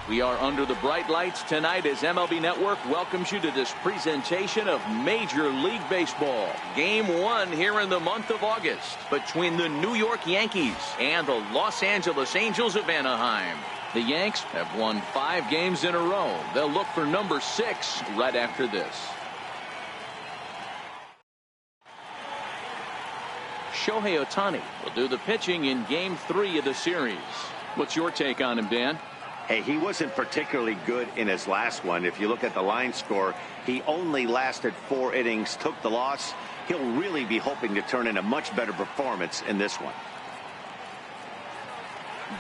We are under the bright lights tonight as MLB Network welcomes you to this presentation of Major League Baseball. Game 1 here in the month of August between the New York Yankees and the Los Angeles Angels of Anaheim. The Yanks have won 5 games in a row. They'll look for number 6 right after this. Shohei Ohtani will do the pitching in Game 3 of the series. What's your take on him, Dan? Hey, he wasn't particularly good in his last one. If you look at the line score, he only lasted 4 innings, took the loss. He'll really be hoping to turn in a much better performance in this one.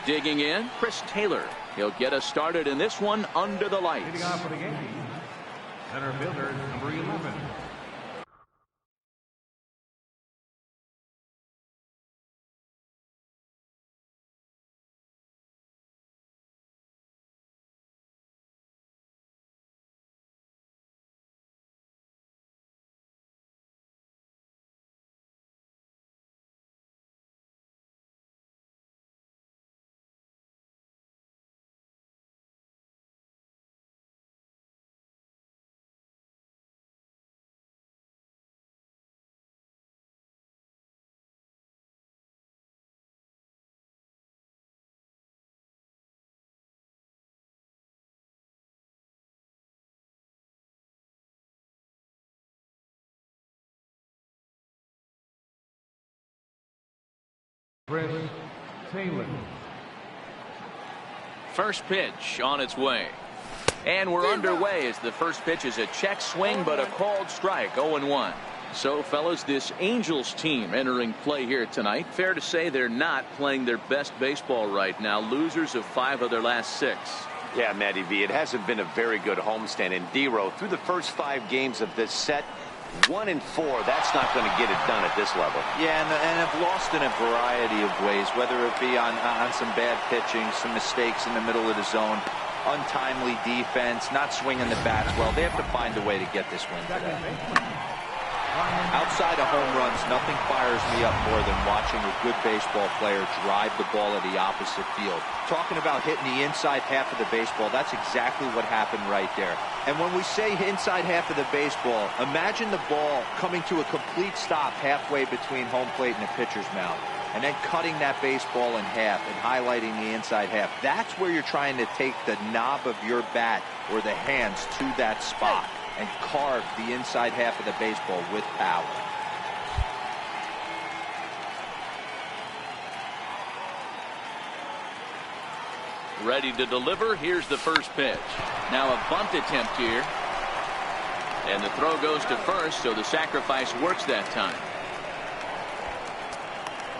Digging in, Chris Taylor. He'll get us started in this one under the lights. Leading off for the Yankees, center fielder, number 11. Chris Taylor. First pitch on its way. And we're underway as the first pitch is a check swing, but a called strike, 0-1. So, fellas, this Angels team entering play here tonight. Fair to say they're not playing their best baseball right now. Losers of 5 of their last 6. Yeah, Matty V, it hasn't been a very good homestand. And D-Row, through the first 5 games of this set, 1 and 4, that's not going to get it done at this level. Yeah, and have lost in a variety of ways, whether it be on some bad pitching, some mistakes in the middle of the zone, untimely defense, not swinging the bats well. They have to find a way to get this win today. Outside of home runs, nothing fires me up more than watching a good baseball player drive the ball at the opposite field. Talking about hitting the inside half of the baseball, that's exactly what happened right there. And when we say inside half of the baseball, imagine the ball coming to a complete stop halfway between home plate and the pitcher's mound, and then cutting that baseball in half and highlighting the inside half. That's where you're trying to take the knob of your bat or the hands to that spot and carve the inside half of the baseball with power. Ready to deliver. Here's the first pitch. Now a bunt attempt here. And the throw goes to first, so the sacrifice works that time.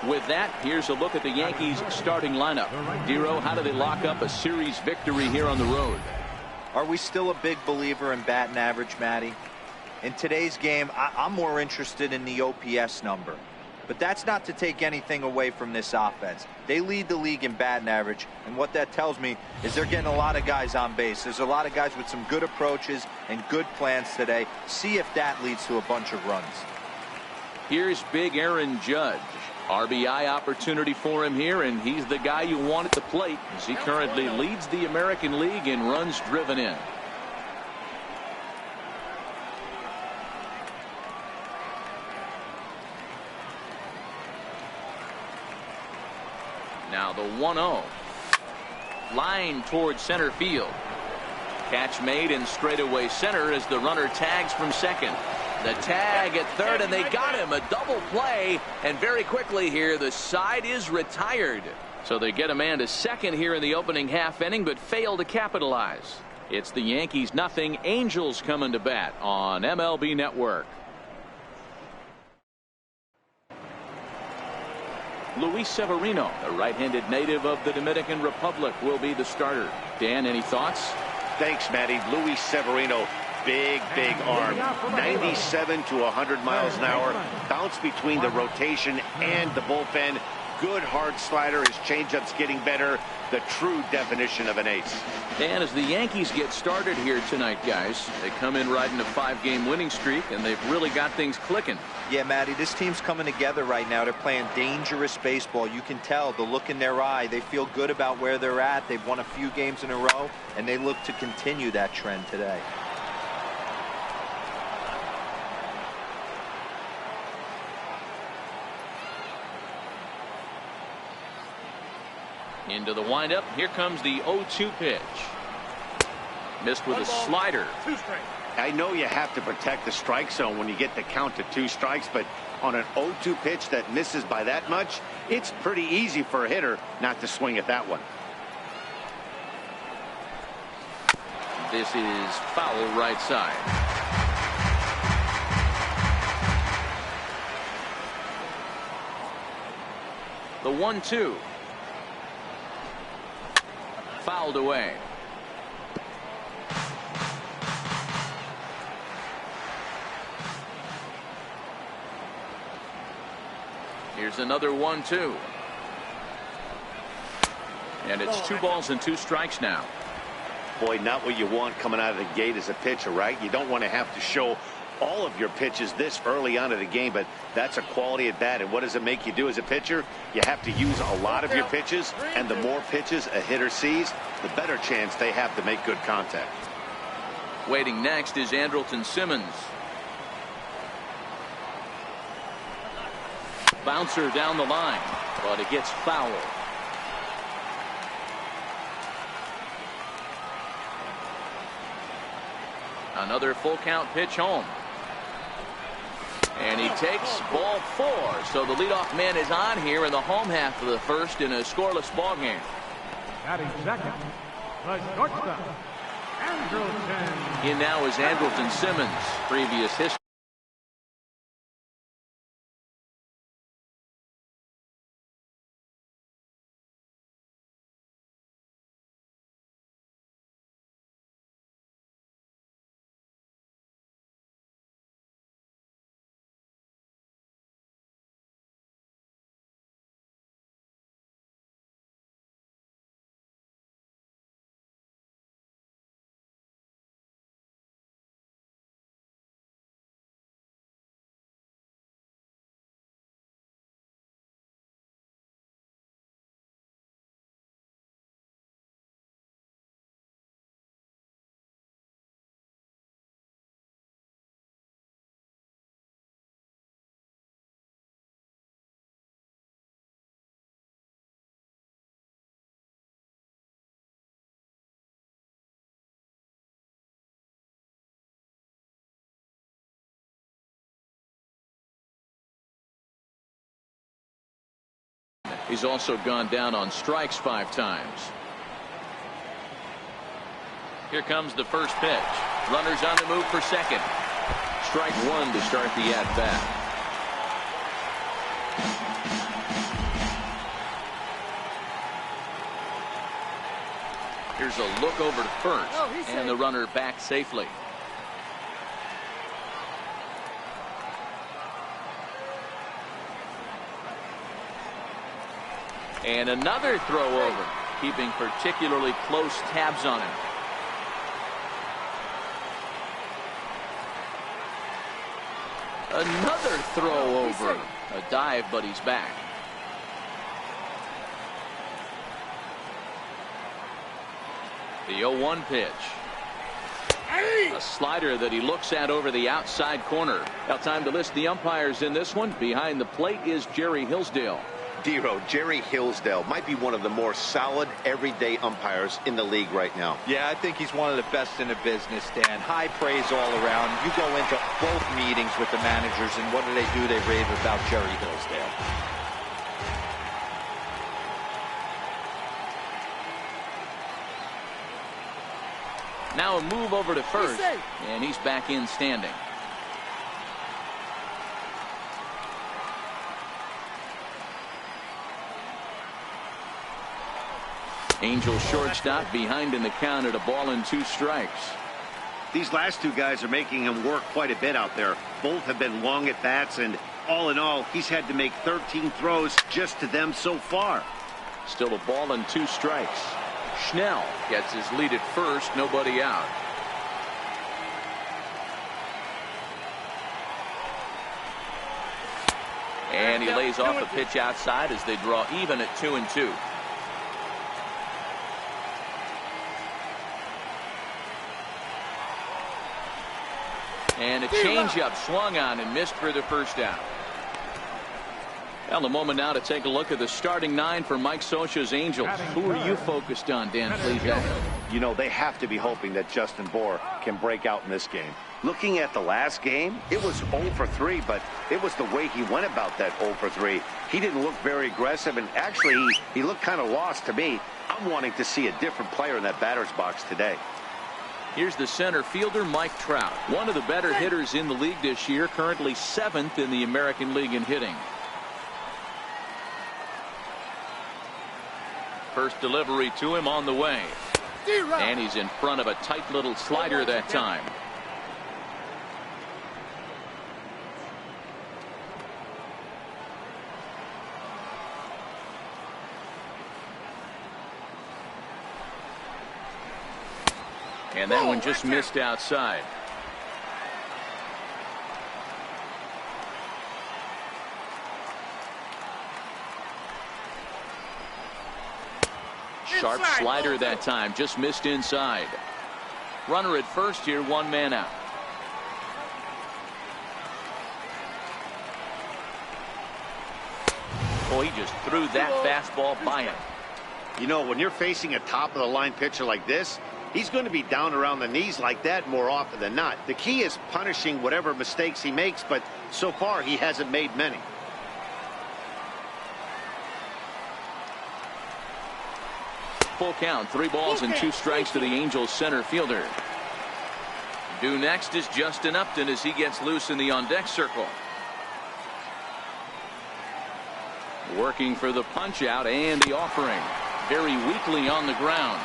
With that, here's a look at the Yankees starting lineup. Dero, how do they lock up a series victory here on the road? Are we still a big believer in batting average, Matty? In today's game, I'm more interested in the OPS number. But that's not to take anything away from this offense. They lead the league in batting average, and what that tells me is they're getting a lot of guys on base. There's a lot of guys with some good approaches and good plans today. See if that leads to a bunch of runs. Here's big Aaron Judge. RBI opportunity for him here, and he's the guy you want at the plate as he currently leads the American League in runs driven in. Now the 1-0. Line towards center field. Catch made in straightaway center as the runner tags from second. The tag at third, and they got him. A double play, and very quickly here, the side is retired. So they get a man to second here in the opening half inning, but fail to capitalize. It's the Yankees nothing, Angels coming to bat on MLB Network. Luis Severino, a right-handed native of the Dominican Republic, will be the starter. Dan, any thoughts? Thanks, Matty. Luis Severino, big arm, 97 to 100 miles an hour, bounce between the rotation and the bullpen. Good hard slider. His changeup's getting better. The true definition of an ace. And as the Yankees get started here tonight, guys, they come in riding a 5-game winning streak, and they've really got things clicking. Yeah, Matty, this team's coming together right now. They're playing dangerous baseball. You can tell the look in their eye. They feel good about where they're at. They've won a few games in a row, and they look to continue that trend today. Into the windup. Here comes the 0-2 pitch. Missed with a slider. 2 strikes. I know you have to protect the strike zone when you get the count to 2 strikes, but on an 0-2 pitch that misses by that much, it's pretty easy for a hitter not to swing at that one. This is foul right side. The 1-2. Fouled away. Here's another 1-2. And it's 2 balls and 2 strikes now. Boy, not what you want coming out of the gate as a pitcher, right? You don't want to have to show all of your pitches this early on in the game, but that's a quality at bat. And what does it make you do as a pitcher? You have to use a lot of your pitches, and the more pitches a hitter sees, the better chance they have to make good contact. Waiting next is Andrelton Simmons. Bouncer down the line, but it gets fouled. Another full count pitch home. And he takes ball 4. So the leadoff man is on here in the home half of the first in a scoreless ball game. Batting second, the shortstop, Andrelton. In now is Andrelton Simmons. Previous history. He's also gone down on strikes 5 times. Here comes the first pitch. Runners on the move for second. Strike 1 to start the at-bat. Here's a look over to first, and the runner back safely. And another throw over, keeping particularly close tabs on him. Another throw over. A dive, but he's back. The 0-1 pitch. A slider that he looks at over the outside corner. Now time to list the umpires in this one. Behind the plate is Jerry Hillsdale. Dero, Jerry Hillsdale might be one of the more solid everyday umpires in the league right now. Yeah, I think he's one of the best in the business, Dan. High praise all around. You go into both meetings with the managers, and what do? They rave about Jerry Hillsdale. Now a move over to first, and he's back in standing. Angels shortstop behind in the count at 1-2 strikes. These last 2 guys are making him work quite a bit out there. Both have been long at bats, and all in all, he's had to make 13 throws just to them so far. Still 1-2 strikes. Schnell gets his lead at first, nobody out. And he lays off a pitch outside as they draw even at 2-2. And a changeup swung on and missed for the first down. Well, the moment now to take a look at the starting nine for Mike Scioscia's Angels. Who are you focused on, Dan? Please. You know, they have to be hoping that Justin Bour can break out in this game. Looking at the last game, it was 0 for 3, but it was the way he went about that 0 for 3. He didn't look very aggressive, and actually, he looked kind of lost to me. I'm wanting to see a different player in that batter's box today. Here's the center fielder, Mike Trout. One of the better hitters in the league this year, currently 7th in the American League in hitting. First delivery to him on the way. And he's in front of a tight little slider that time. And that one just missed outside. Sharp slider that time, just missed inside. Runner at first here, 1 man out. Boy, he just threw that fastball by him. You know, when you're facing a top-of-the-line pitcher like this, he's going to be down around the knees like that more often than not. The key is punishing whatever mistakes he makes, but so far he hasn't made many. Full count, 3 balls and 2 strikes to the Angels center fielder. Due next is Justin Upton as he gets loose in the on-deck circle. Working for the punch-out and the offering. Very weakly on the ground.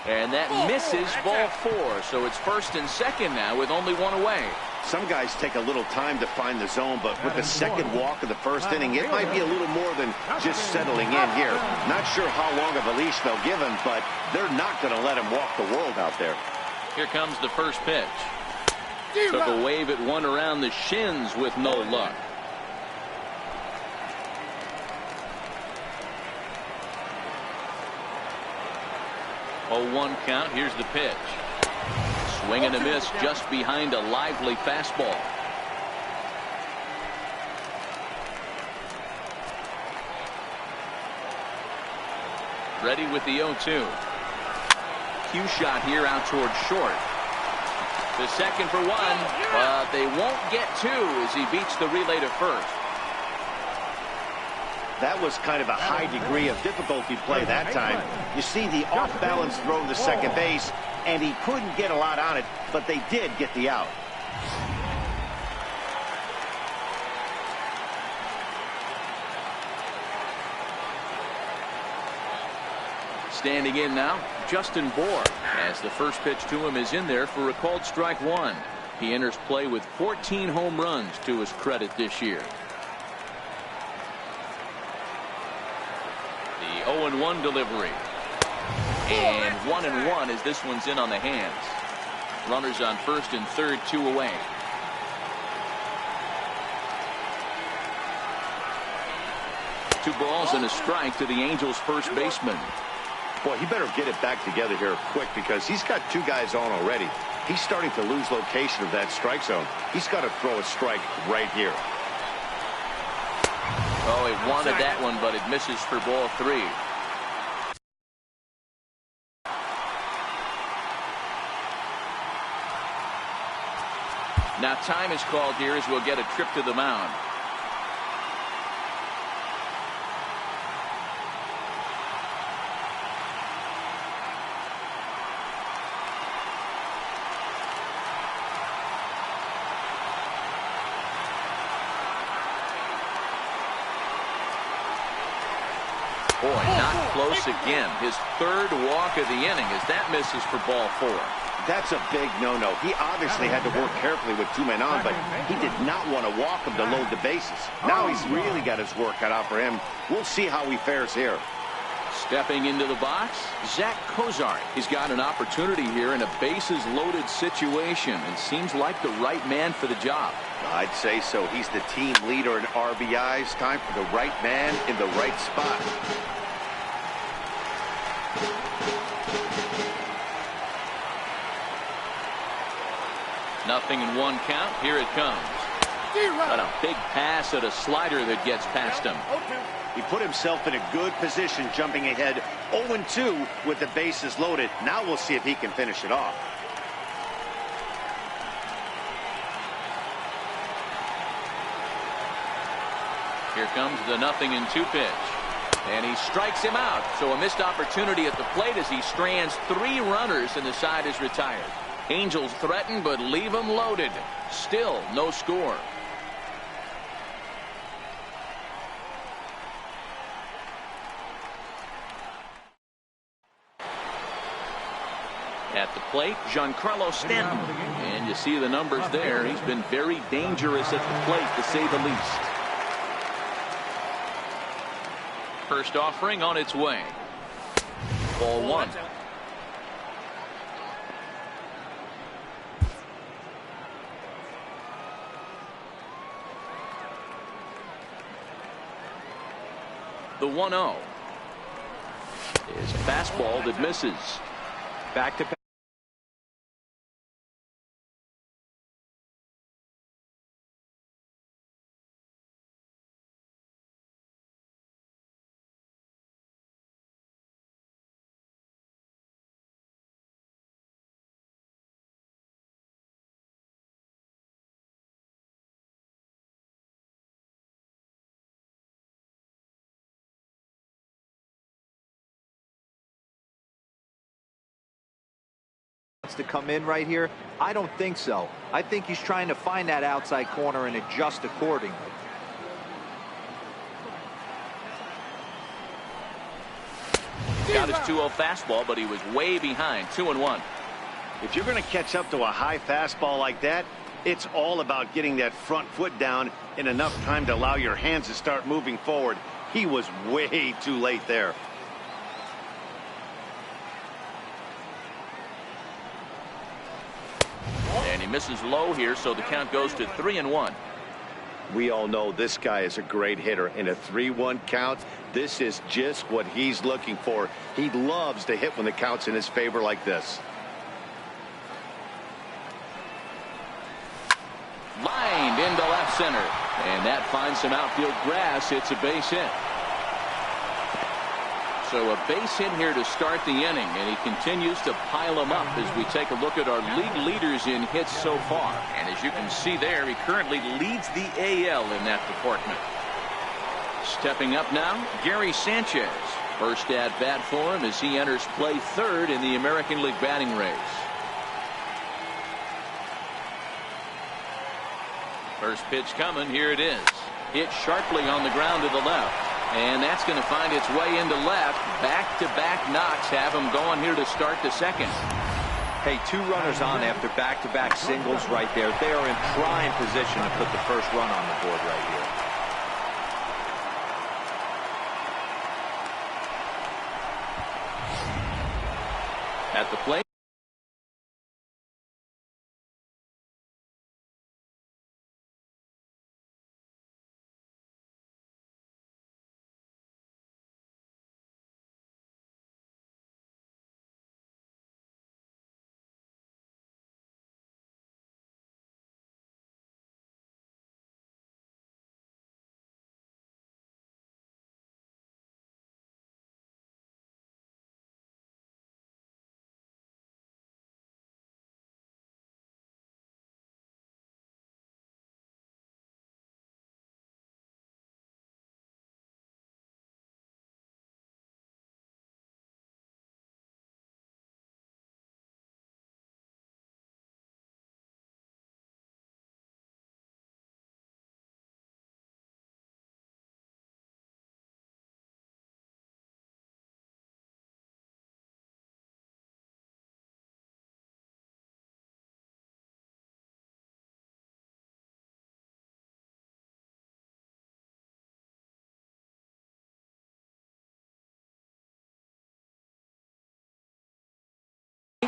And that misses, ball 4. So it's 1st and 2nd now with only 1 away. Some guys take a little time to find the zone, but with the second walk of the first inning, it might be a little more than just settling in here. Not sure how long of a leash they'll give him, but they're not going to let him walk the world out there. Here comes the first pitch. Took a wave at one around the shins with no luck. Oh, 1 count. Here's the pitch. Swing and a miss just behind a lively fastball. Ready with the 0-2. Cue shot here out towards short. The second for 1, but they won't get 2 as he beats the relay to first. That was kind of a high degree of difficulty play that time. You see the off-balance throw to second base, and he couldn't get a lot on it, but they did get the out. Standing in now, Justin Bour, as the first pitch to him is in there for a called strike 1. He enters play with 14 home runs to his credit this year. The 0-1 delivery. And 1-1 as this one's in on the hands. Runners on first and third, 2 away. Two balls and a strike to the Angels first baseman. Boy, he better get it back together here quick because he's got 2 guys on already. He's starting to lose location of that strike zone. He's got to throw a strike right here. Oh, he wanted that one, but it misses for ball 3. Now time is called here as we'll get a trip to the mound. Boy, not close again. His 3rd walk of the inning as that misses for ball 4. That's a big no-no. He obviously had to work carefully with 2 men on, but he did not want to walk him to load the bases. Now he's really got his work cut out for him. We'll see how he fares here. Stepping into the box, Zach Kozar. He's got an opportunity here in a bases-loaded situation and seems like the right man for the job. I'd say so. He's the team leader in RBIs. Time for the right man in the right spot. Nothing in one count. Here it comes. But a big pass at a slider that gets past him. He put himself in a good position, jumping ahead 0-2 with the bases loaded. Now we'll see if he can finish it off. Here comes the 0-2 pitch. And he strikes him out. So a missed opportunity at the plate as he strands 3 runners and the side is retired. Angels threaten but leave them loaded. Still no score. At the plate, Giancarlo Stanton. And you see the numbers there. He's been very dangerous at the plate, to say the least. First offering on its way. Ball 1. The 1-0 is a fastball that misses. Back to back. To come in right here? I don't think so. I think he's trying to find that outside corner and adjust accordingly. Got his 2-0 fastball, but he was way behind. 2-1. If you're going to catch up to a high fastball like that, it's all about getting that front foot down in enough time to allow your hands to start moving forward. He was way too late there. And he misses low here, so the count goes to 3-1. We all know this guy is a great hitter. In a 3-1 count, this is just what he's looking for. He loves to hit when the count's in his favor like this. Lined into left center. And that finds some outfield grass. It's a base hit. So a base hit here to start the inning, and he continues to pile them up as we take a look at our league leaders in hits so far. And as you can see there, he currently leads the AL in that department. Stepping up now, Gary Sanchez. First at bat for him as he enters play third in the American League batting race. First pitch coming. Here it is. Hit sharply on the ground to the left. And that's going to find its way into left. Back-to-back knocks have him going here to start the second. Hey, 2 runners on after back-to-back singles right there. They are in prime position to put the first run on the board right here. At the plate.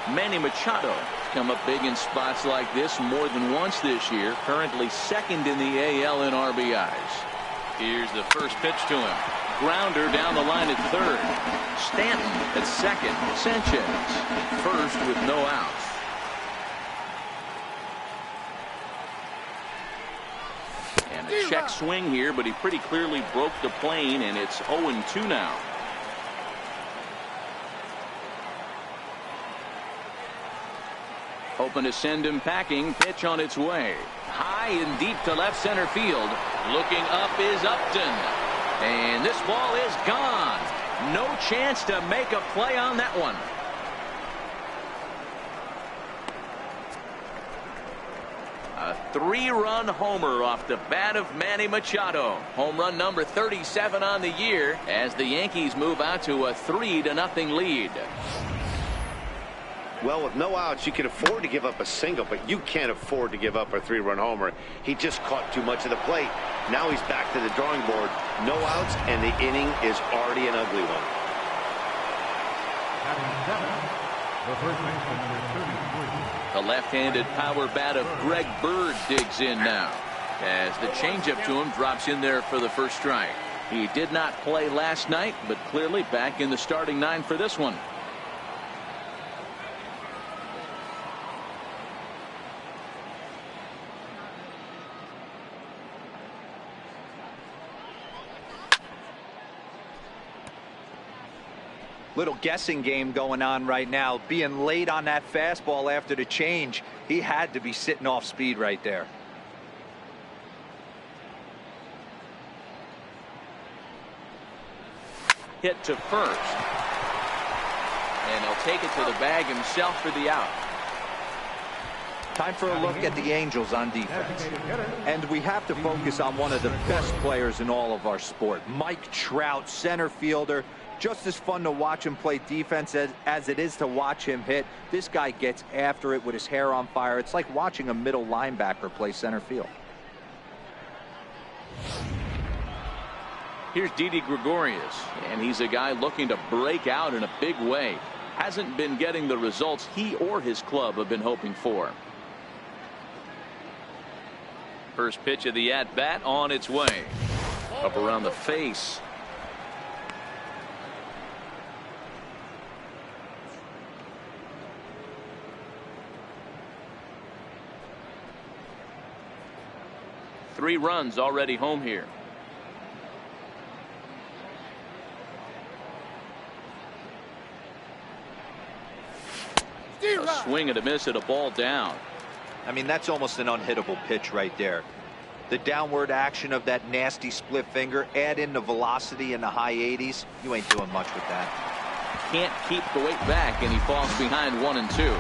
Manny Machado has come up big in spots like this more than once this year. Currently second in the AL in RBIs. Here's the first pitch to him. Grounder down the line at third. Stanton at second. Sanchez first with no outs. And a check swing here, but he pretty clearly broke the plane, and it's 0-2 now. Hoping to send him packing. Pitch on its way. High and deep to left center field. Looking up is Upton. And this ball is gone. No chance to make a play on that one. A 3-run homer off the bat of Manny Machado. Home run number 37 on the year as the Yankees move out to a 3-0 lead. Well, with no outs, you can afford to give up a single, but you can't afford to give up a 3-run homer. He just caught too much of the plate. Now he's back to the drawing board. No outs, and the inning is already an ugly one. The first baseman, number 33. The left-handed power bat of Greg Bird digs in now as the changeup to him drops in there for the first strike. He did not play last night, but clearly back in the starting 9 for this one. Little guessing game going on right now. Being late on that fastball after the change. He had to be sitting off speed right there. Hit to first. And he'll take it to the bag himself for the out. Time for a look at the Angels on defense. And we have to focus on one of the best players in all of our sport. Mike Trout, center fielder. Just as fun to watch him play defense as it is to watch him hit. This guy gets after it with his hair on fire. It's like watching a middle linebacker play center field. Here's Didi Gregorius, and he's a guy looking to break out in a big way. Hasn't been getting the results he or his club have been hoping for. First pitch of the at-bat on its way. Up around the face. Three runs already home here. A swing and a miss at a ball down. I mean, that's almost an unhittable pitch right there. The downward action of that nasty split finger, add in the velocity in the high 80s. You ain't doing much with that. Can't keep the weight back, and he falls behind 1-2.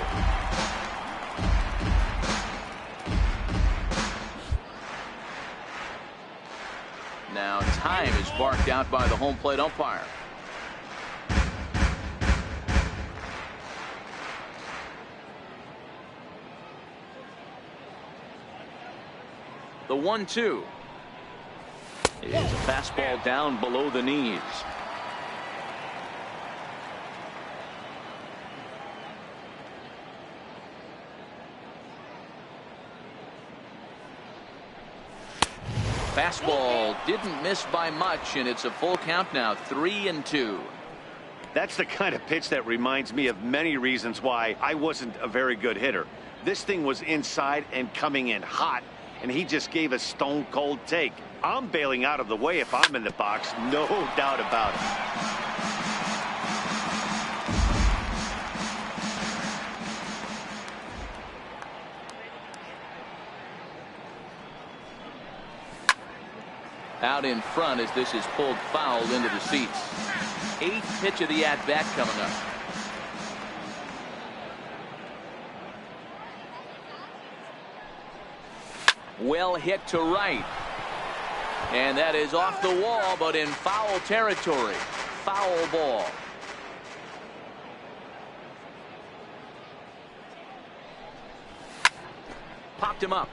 Now time is barked out by the home plate umpire. The 1-2 is a fastball down below the knees. Fastball didn't miss by much, and it's a full count now, 3-2. That's the kind of pitch that reminds me of many reasons why I wasn't a very good hitter. This thing was inside and coming in hot, and he just gave a stone cold take. I'm bailing out of the way if I'm in the box, no doubt about it. Out in front as this is pulled foul into the seats. 8th pitch of the at-bat coming up. Well hit to right. And that is off the wall, but in foul territory. Foul ball. Popped him up.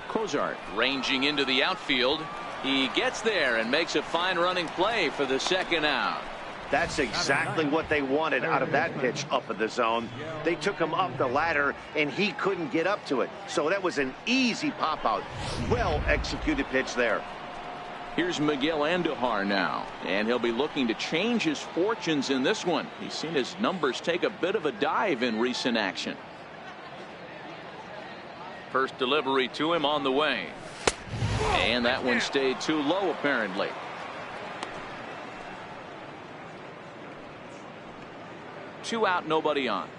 Cozart ranging into the outfield. He gets there and makes a fine running play for the second out. That's exactly what they wanted out of that pitch up in the zone. They took him up the ladder, and he couldn't get up to it. So that was an easy pop-out. Well-executed pitch there. Here's Miguel Andujar now, and he'll be looking to change his fortunes in this one. He's seen his numbers take a bit of a dive in recent action. First delivery to him on the way. And that one stayed too low, apparently. Two out, nobody on.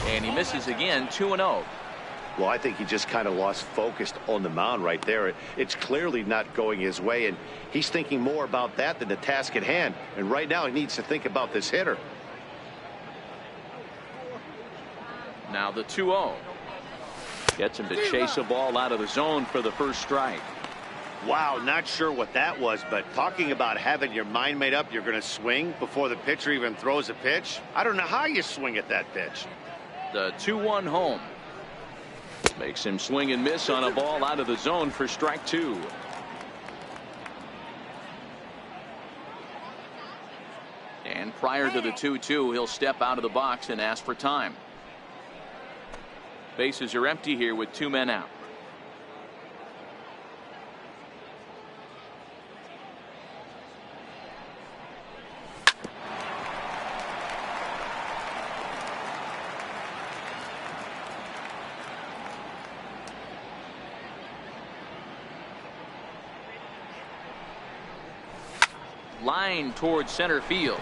And he misses again, 2-0. Well, I think he just kind of lost focus on the mound right there. It's clearly not going his way, and he's thinking more about that than the task at hand. And right now he needs to think about this hitter. Now the 2-0. Gets him to chase a ball out of the zone for the first strike. Wow, not sure what that was, but talking about having your mind made up, you're going to swing before the pitcher even throws a pitch. I don't know how you swing at that pitch. The 2-1 home. Makes him swing and miss on a ball out of the zone for strike two. And prior to the 2-2, he'll step out of the box and ask for time. Bases are empty here with two men out. Line towards center field.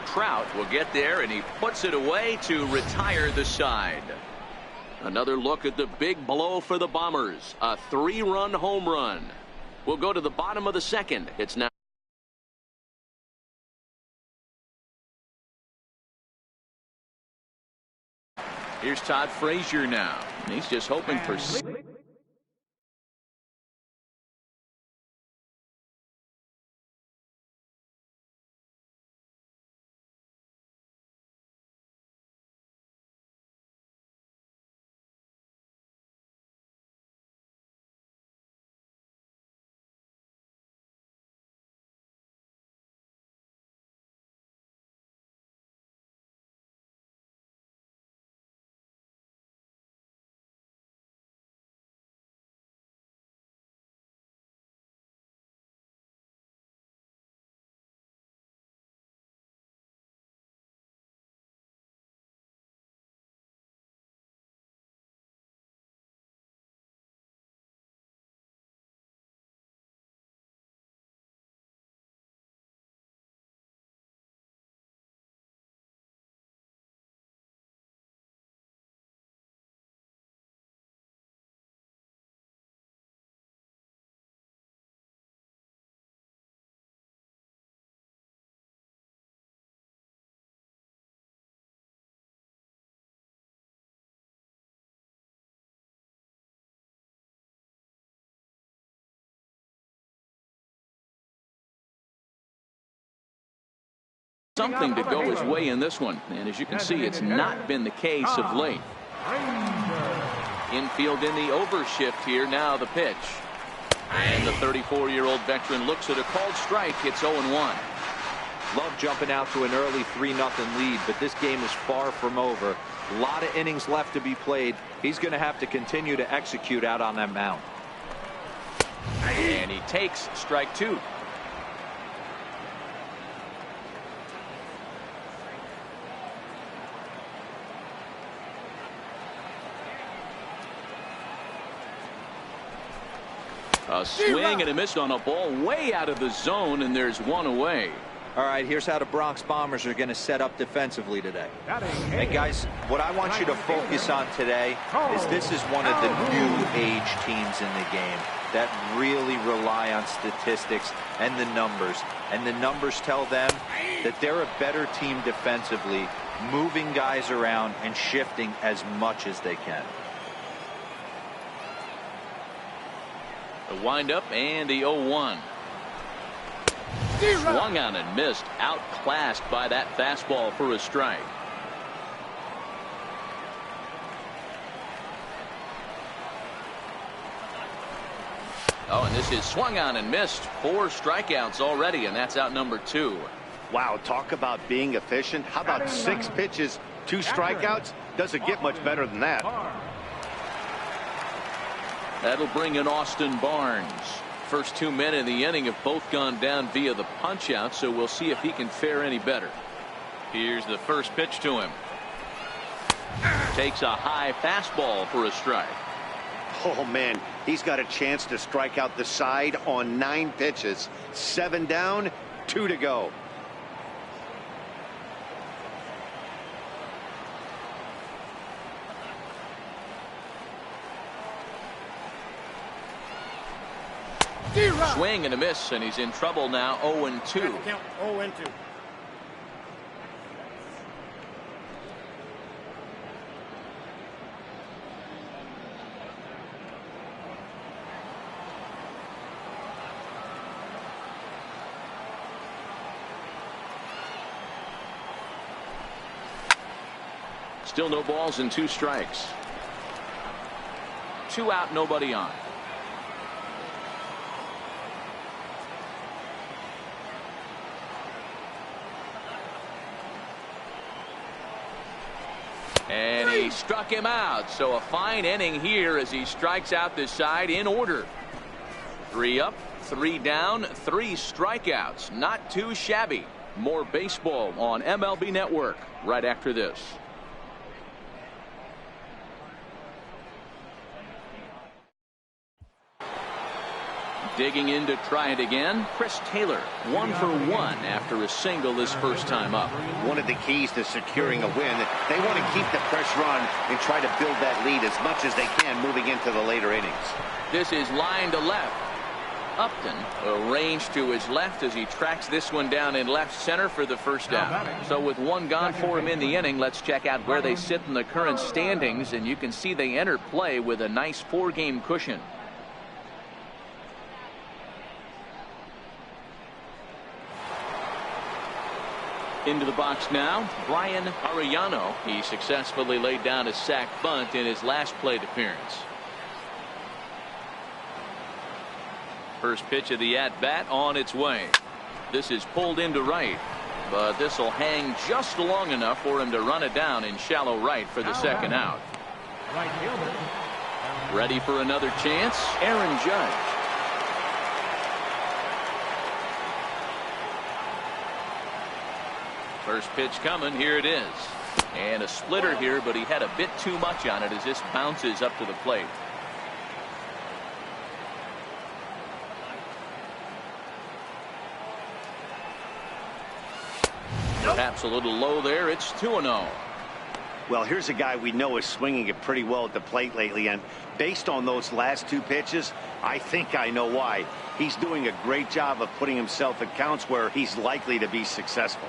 Trout will get there, and he puts it away to retire the side. Another look at the big blow for the Bombers. A 3-run home run. We'll go to the bottom of the second. It's now. Here's Todd Frazier now. And he's just hoping for. Something to go his way in this one, and as you can see, it's not been the case of late. Infield in the overshift here. Now the pitch, and the 34-year-old veteran looks at a called strike. It's 0-1. Love jumping out to an early 3-0 lead, but this game is far from over. A lot of innings left to be played. He's going to have to continue to execute out on that mound. And he takes strike two. A swing and a miss on a ball way out of the zone, and there's one away. All right, here's how the Bronx Bombers are going to set up defensively today. And guys, what I want you to focus on today is this is one of the new age teams in the game that really rely on statistics and the numbers. And the numbers tell them that they're a better team defensively, moving guys around and shifting as much as they can. The windup and the 0-1. Swung on and missed, outclassed by that fastball for a strike. Oh, and this is swung on and missed. 4 strikeouts already, and that's out number 2. Wow, talk about being efficient. How about 6 pitches, 2 strikeouts? Doesn't get much better than that. That'll bring in Austin Barnes. First 2 men in the inning have both gone down via the punch out, so we'll see if he can fare any better. Here's the first pitch to him. Takes a high fastball for a strike. Oh, man, he's got a chance to strike out the side on 9 pitches. 7 down, 2 to go. Swing and a miss, and he's in trouble now. 0-2. 0-2. Still no balls and 2 strikes. 2 out, nobody on. And he struck him out. So a fine inning here as he strikes out this side in order. 3 up, 3 down, 3 strikeouts. Not too shabby. More baseball on MLB Network right after this. Digging in to try it again, Chris Taylor, 1 for 1 after a single his first time up. One of the keys to securing a win, they want to keep the pressure on and try to build that lead as much as they can moving into the later innings. This is line to left. Upton arranged to his left as he tracks this one down in left center for the first down. So with 1 gone for him in the inning, let's check out where they sit in the current standings, and you can see they enter play with a nice 4-game cushion. Into the box now, Brian Arellano. He successfully laid down a sac bunt in his last plate appearance. First pitch of the at-bat on its way. This is pulled into right, but this will hang just long enough for him to run it down in shallow right for the second out. Ready for another chance, Aaron Judge. First pitch coming, here it is. And a splitter here, but he had a bit too much on it as this bounces up to the plate. Perhaps a little low there. It's 2-0. Well, here's a guy we know is swinging it pretty well at the plate lately, and based on those last 2 pitches, I think I know why. He's doing a great job of putting himself in counts where he's likely to be successful.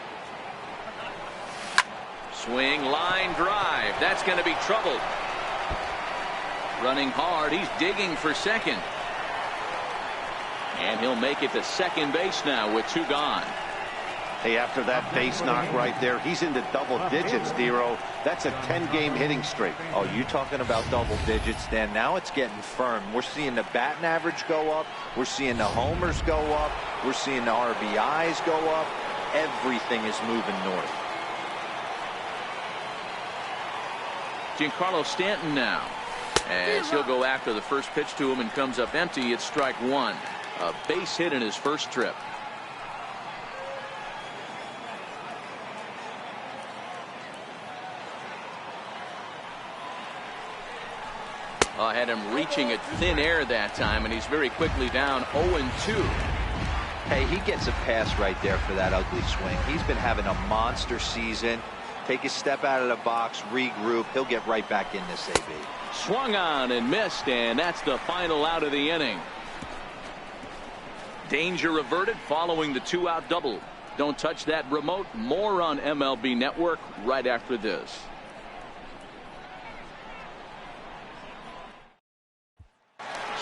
Swing, line drive. That's going to be trouble. Running hard. He's digging for second. And he'll make it to second base now with 2 gone. Hey, after that base knock right there, he's into double digits, Dero. That's a 10-game hitting streak. Oh, you talking about double digits, Dan? Now it's getting firm. We're seeing the batting average go up. We're seeing the homers go up. We're seeing the RBIs go up. Everything is moving north. Giancarlo Stanton now, as he'll go after the first pitch to him and comes up empty. It's strike 1. A base hit in his first trip. I had him reaching at thin air that time, and he's very quickly down 0-2. Hey, he gets a pass right there for that ugly swing. He's been having a monster season. Take a step out of the box, regroup. He'll get right back in this AB. Swung on and missed, and that's the final out of the inning. Danger averted following the 2-out double. Don't touch that remote. More on MLB Network right after this.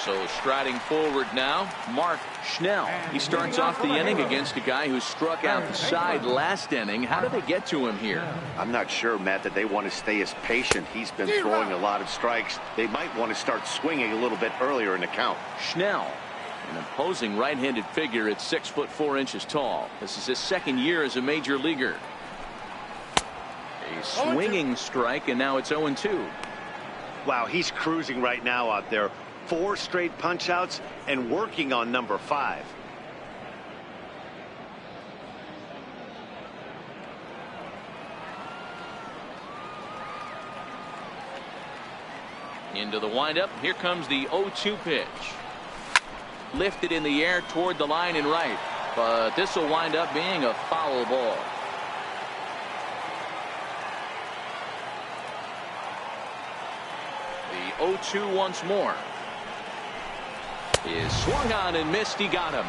So striding forward now, Mark Schnell. He starts off the inning against a guy who struck out the side last inning. How did they get to him here? I'm not sure, Matt, that they want to stay as patient. He's been throwing a lot of strikes. They might want to start swinging a little bit earlier in the count. Schnell An imposing right-handed figure at 6'4" tall. This is his second year as a major leaguer. A swinging strike, and now it's 0-2. Wow, he's cruising right now out there. 4 straight punch-outs and working on number 5. Into the windup. Here comes the 0-2 pitch. Lifted in the air toward the line and right, but this will wind up being a foul ball. The 0-2 once more. Is swung on and missed. He got him.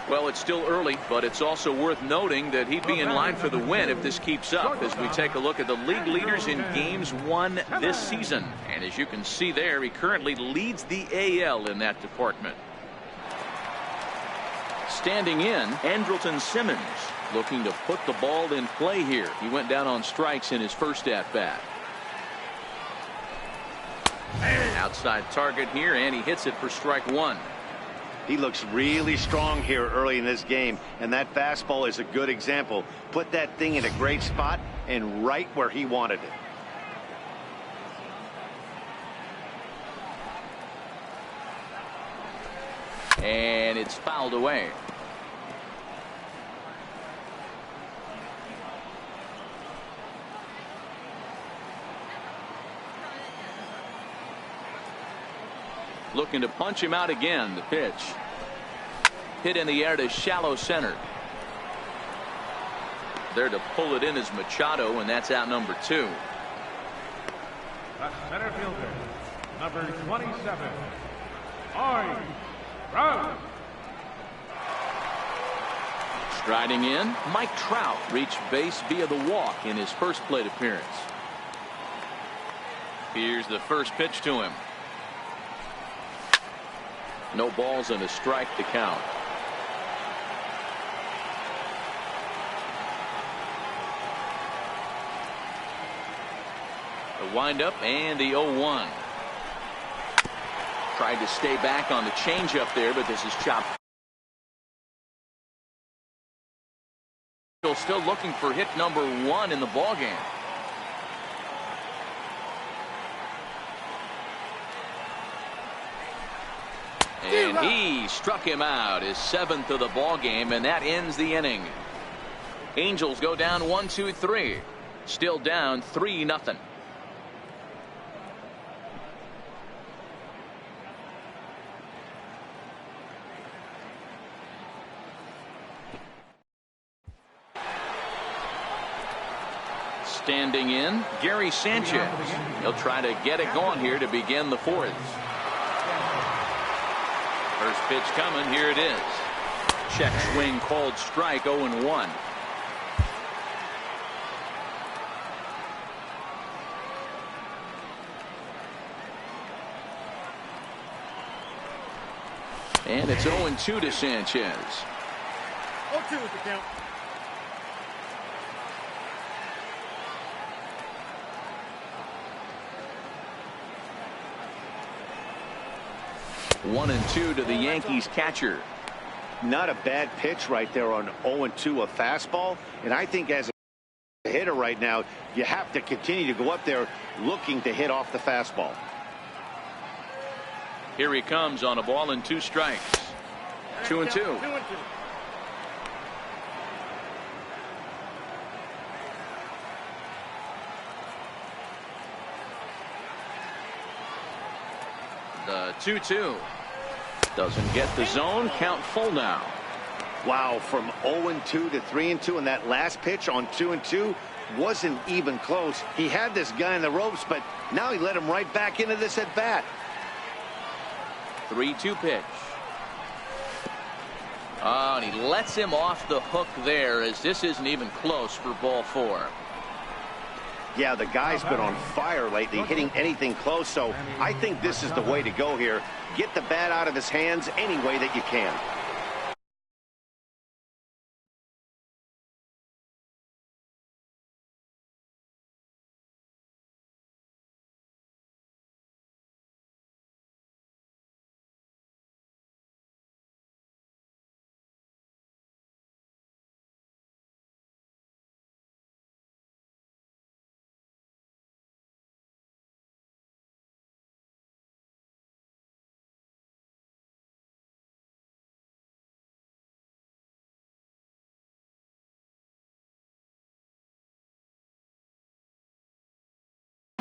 Well, it's still early, but it's also worth noting that he'd be in line for the win if this keeps up, as we take a look at the league leaders in games won this season. And as you can see there, he currently leads the AL in that department. Standing in, Andrelton Simmons, looking to put the ball in play here. He went down on strikes in his first at-bat. Outside target here, and he hits it for strike 1. He looks really strong here early in this game, and that fastball is a good example. Put that thing in a great spot and right where he wanted it. And it's fouled away. Looking to punch him out again. The pitch hit in the air to shallow center. There to pull it in is Machado, and that's out number 2. The center fielder, number 27, Brown. Striding in, Mike Trout reached base via the walk in his first plate appearance. Here's the first pitch to him. No balls and a strike to count. The windup and the 0-1. Tried to stay back on the changeup there, but this is chopped. Still looking for hit number 1 in the ballgame. And he struck him out, his 7th of the ball game, and that ends the inning. Angels go down 1-2-3, still down 3-0. Standing in, Gary Sanchez. He'll try to get it going here to begin the 4th. First pitch coming. Here it is. Check swing called strike. 0-1. And it's 0-2 to Sanchez. 0-2 is the count. One and 2 to the Yankees catcher. Not a bad pitch right there on 0-2, a fastball. And I think as a hitter right now, you have to continue to go up there looking to hit off the fastball. Here he comes on a ball and 2 strikes. 2-2. The 2-2 doesn't get the zone. Count full now. Wow, from 0-2 to 3-2, and that last pitch on 2-2 wasn't even close. He had this guy in the ropes, but now he let him right back into this at bat. 3-2 pitch. Oh, and he lets him off the hook there, as this isn't even close for ball 4. Yeah, the guy's been on fire lately, hitting anything close, so I think this is the way to go here. Get the bat out of his hands any way that you can.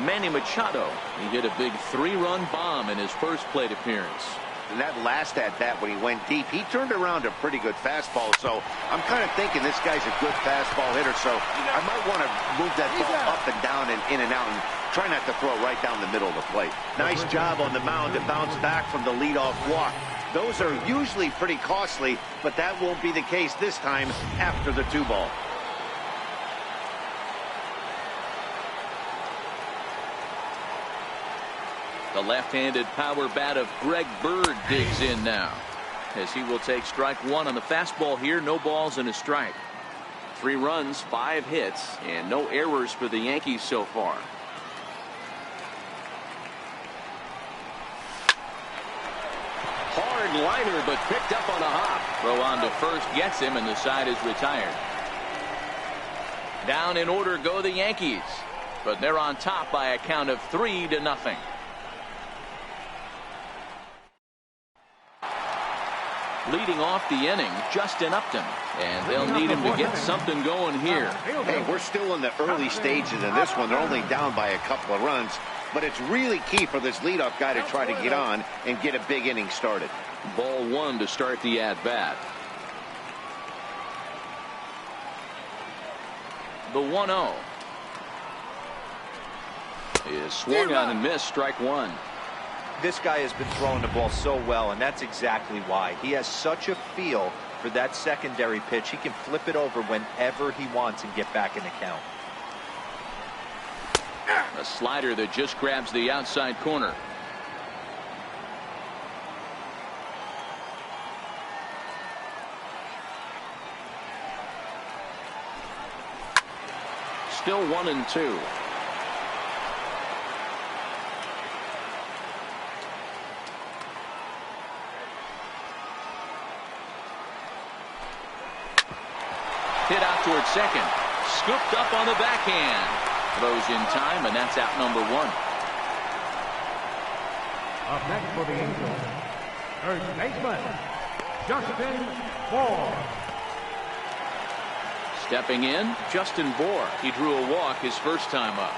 Manny Machado. He hit a big 3-run bomb in his first plate appearance. And that last at-bat when he went deep, he turned around a pretty good fastball. So I'm kind of thinking this guy's a good fastball hitter. So I might want to move that ball up and down and in and out and try not to throw right down the middle of the plate. Nice job on the mound to bounce back from the leadoff walk. Those are usually pretty costly, but that won't be the case this time after the 2-ball. The left-handed power bat of Greg Bird digs in now, as he will take strike 1 on the fastball here. No balls and a strike. 3 runs, 5 hits, and no errors for the Yankees so far. Hard liner, but picked up on a hop. Throw on to first gets him, and the side is retired. Down in order go the Yankees, but they're on top by a count of 3-0. Leading off the inning, Justin Upton, and they'll need him to get something going here. Hey, we're still in the early stages of this one. They're only down by a couple of runs, but it's really key for this leadoff guy to try to get on and get a big inning started. Ball 1 to start the at-bat. The 1-0 is swung on and missed. Strike 1. This guy has been throwing the ball so well, and that's exactly why. He has such a feel for that secondary pitch. He can flip it over whenever he wants and get back in the count. A slider that just grabs the outside corner. Still 1-2. Hit out toward second. Scooped up on the backhand. Throws in time, and that's out number 1. Up next for the Angels, third baseman, Justin Bohr. Stepping in, Justin Bohr. He drew a walk his first time up.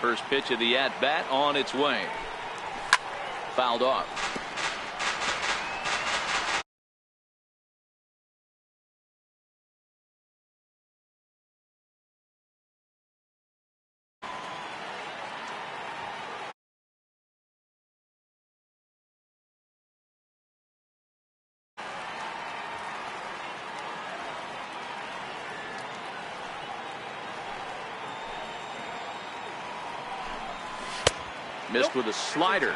First pitch of the at-bat on its way. Fouled off. Missed with a slider.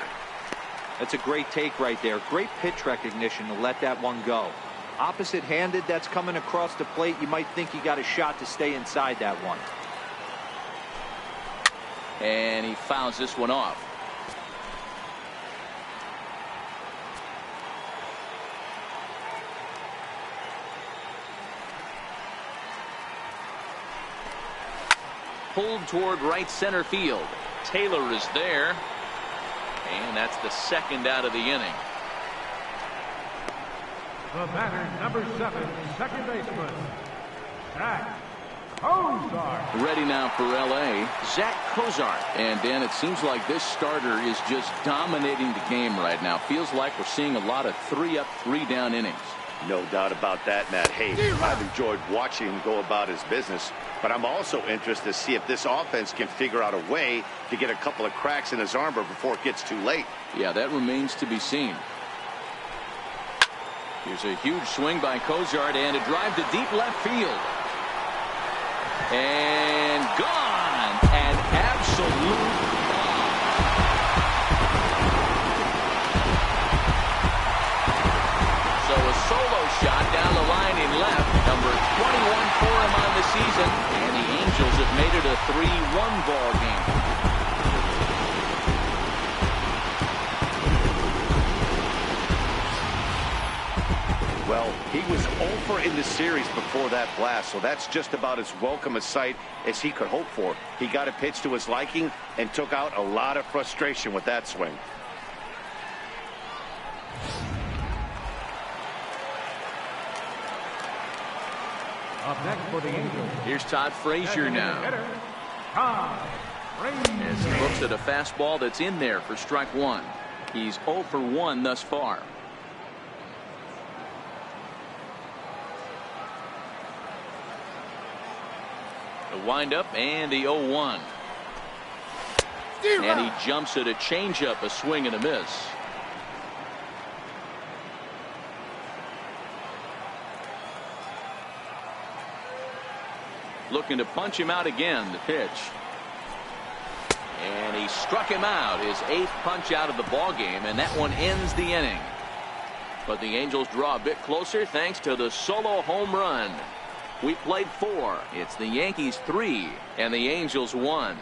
That's a great take right there. Great pitch recognition to let that one go. Opposite-handed, that's coming across the plate. You might think you got a shot to stay inside that one. And he fouls this one off. Pulled toward right center field. Taylor is there, and that's the second out of the inning. The batter, number 7, second baseman, Zach Cozart. Ready now for L.A., Zach Cozart. And, Dan, it seems like this starter is just dominating the game right now. Feels like we're seeing a lot of 3-up, 3-down innings. No doubt about that, Matt. Hey, I've enjoyed watching him go about his business, but I'm also interested to see if this offense can figure out a way to get a couple of cracks in his armor before it gets too late. Yeah, that remains to be seen. Here's a huge swing by Cozart and a drive to deep left field. And gone. An absolute So a solo shot down the line in left. Number 21 for him on the season. And the Angels have made it a 3-1 ball game. Well, he was over in the series before that blast, so that's just about as welcome a sight as he could hope for. He got a pitch to his liking and took out a lot of frustration with that swing. Up next for the Angels. Here's Todd Frazier now. As he looks at a fastball that's in there for strike one. He's 0 for 1 thus far. The windup and the 0-1. And he jumps at a changeup, a swing and a miss. Looking to punch him out again. The pitch. And he struck him out, his 8th punch out of the ball game, and that one ends the inning. But the Angels draw a bit closer thanks to the solo home run. We played 4. It's the Yankees 3 and the Angels 1.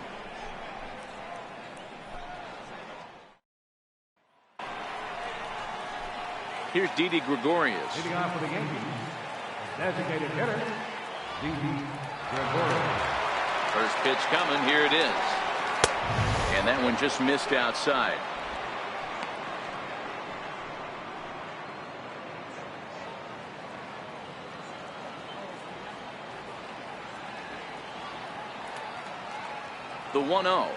Here's Didi Gregorius. Leading off for the Yankees, designated hitter, Didi Gregorius. First pitch coming. Here it is. And that one just missed outside. The 1-0.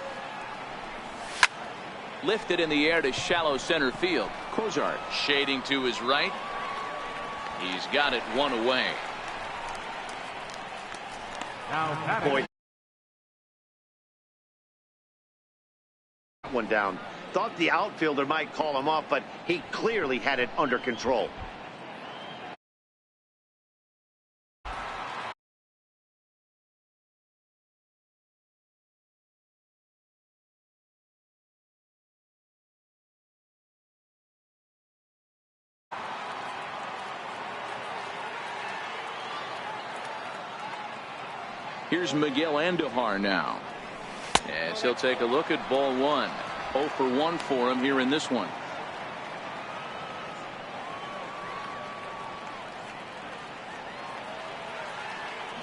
Lifted in the air to shallow center field. Kozart shading to his right. He's got it one away. Now, Boy, one down. Thought the outfielder might call him off, but he clearly had it under control. Here's Miguel Andujar now. As he'll take a look at ball 1. 0 for 1 for him here in this one.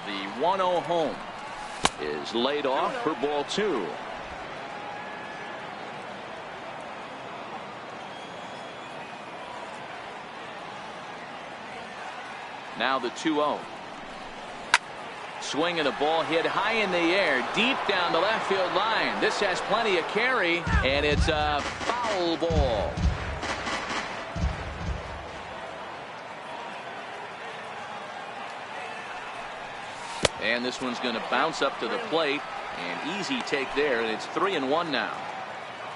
The 1-0 home is laid off for ball 2. Now the 2-0. Swing and the ball hit high in the air, deep down the left field line. This has plenty of carry, and it's a foul ball. And this one's going to bounce up to the plate. An easy take there, and it's 3-1 now.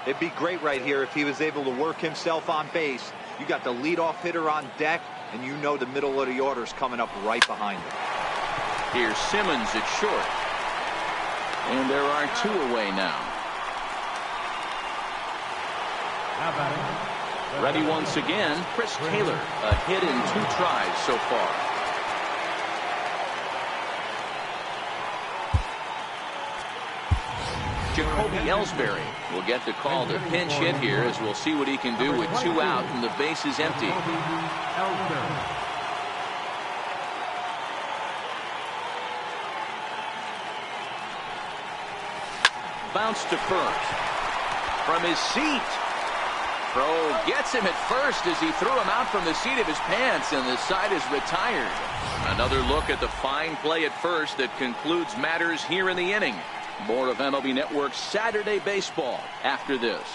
It'd be great right here if he was able to work himself on base. You got the leadoff hitter on deck, and you know the middle of the order's coming up right behind him. Here's Simmons at short. And there are 2 away now. Ready once again, Chris Taylor. A hit in 2 tries so far. Jacoby Ellsbury will get the call to pinch hit here, as we'll see what he can do with 2 out and the base is empty. Bounce to first. From his seat. Crow gets him at first as he threw him out from the seat of his pants, and the side is retired. Another look at the fine play at first that concludes matters here in the inning. More of MLB Network's Saturday Baseball after this.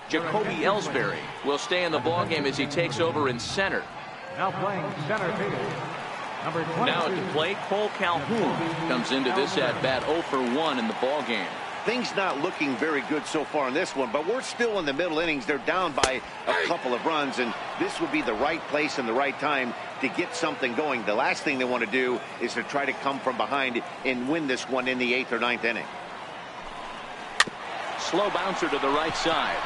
Jacoby Ellsbury will stay in the ballgame as he takes over in center. Now playing center field. Now at the plate, Cole Calhoun comes into this at bat 0 for 1 in the ball game. Things not looking very good so far in this one, but we're still in the middle innings. They're down by a couple of runs, and this would be the right place and the right time to get something going. The last thing they want to do is to try to come from behind and win this one in the 8th or 9th inning. Slow bouncer to the right side.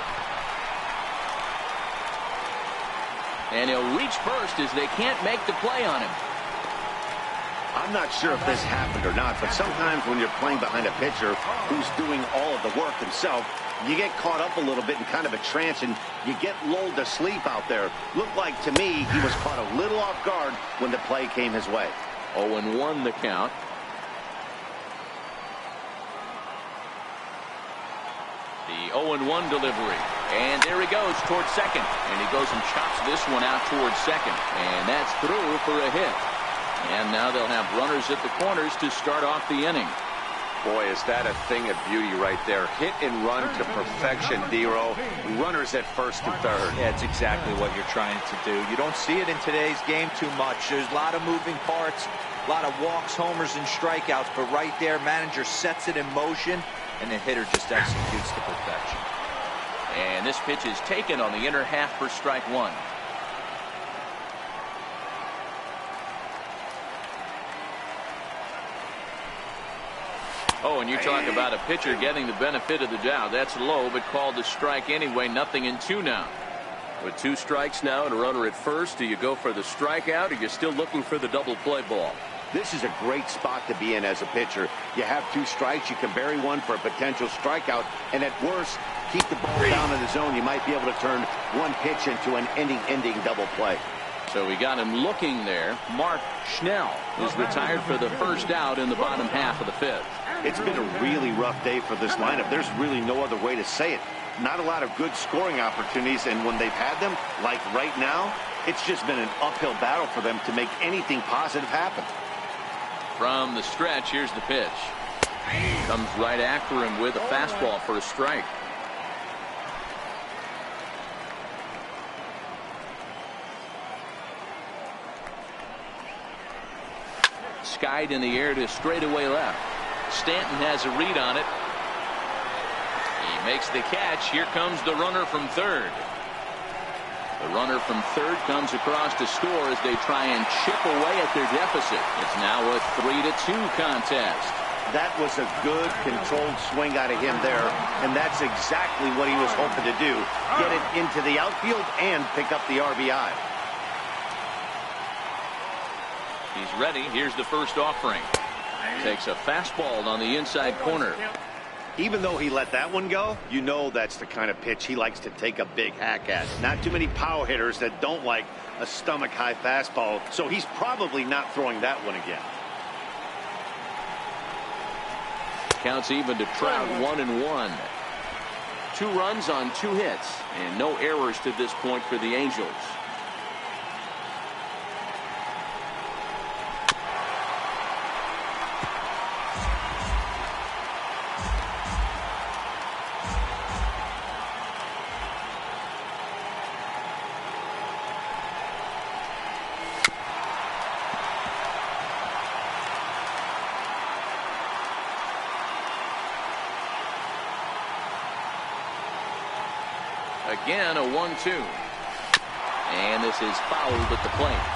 And he'll reach first as they can't make the play on him. I'm not sure if this happened or not, but sometimes when you're playing behind a pitcher who's doing all of the work himself, you get caught up a little bit in kind of a trance, and you get lulled to sleep out there. Looked like to me he was caught a little off guard when the play came his way. 0-1 the count. The 0-1 delivery. And there he goes towards second. And he goes and chops this one out towards second. And that's through for a hit. And now they'll have runners at the corners to start off the inning. Boy, is that a thing of beauty right there. Hit and run to perfection, Dero. Runners at first and third. Yeah, it's exactly what you're trying to do. You don't see it in today's game too much. There's a lot of moving parts, a lot of walks, homers, and strikeouts. But right there, manager sets it in motion, and the hitter just executes to perfection. And this pitch is taken on the inner half for strike one. Oh, and you talk about a pitcher getting the benefit of the doubt. That's low, but called a strike anyway. 0-2 now. With 2 strikes now and a runner at first, do you go for the strikeout or you're still looking for the double play ball? This is a great spot to be in as a pitcher. You have 2 strikes. You can bury one for a potential strikeout. And at worst, keep the ball down in the zone. You might be able to turn one pitch into an inning-ending double play. So we got him looking there. Mark Schnell is retired for the first out in the bottom half of the 5th. It's been a really rough day for this lineup. There's really no other way to say it. Not a lot of good scoring opportunities, and when they've had them, like right now, it's just been an uphill battle for them to make anything positive happen. From the stretch, here's the pitch. Comes right after him with a fastball for a strike. Skied in the air to straightaway left. Stanton has a read on it. He makes the catch. Here comes the runner from third. The runner from third comes across to score as they try and chip away at their deficit. It's now a 3-2 contest. That was a good controlled swing out of him there, and that's exactly what he was hoping to do. Get it into the outfield and pick up the RBI. He's ready. Here's the first offering. Takes a fastball on the inside corner. Even though he let that one go, you know that's the kind of pitch he likes to take a big hack at. Not too many power hitters that don't like a stomach-high fastball, so he's probably not throwing that one again. Counts even to Trout, 1-1. 2 runs on 2 hits, and no errors to this point for the Angels. Again, a 1-2. And this is fouled at the plate.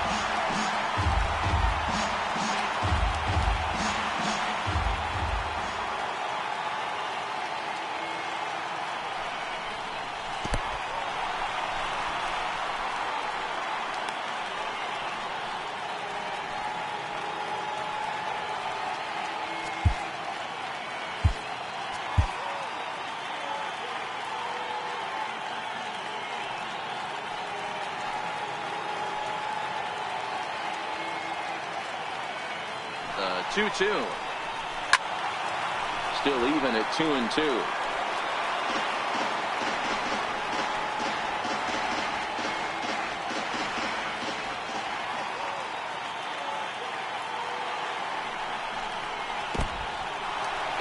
The 2-2. Still even at 2-2.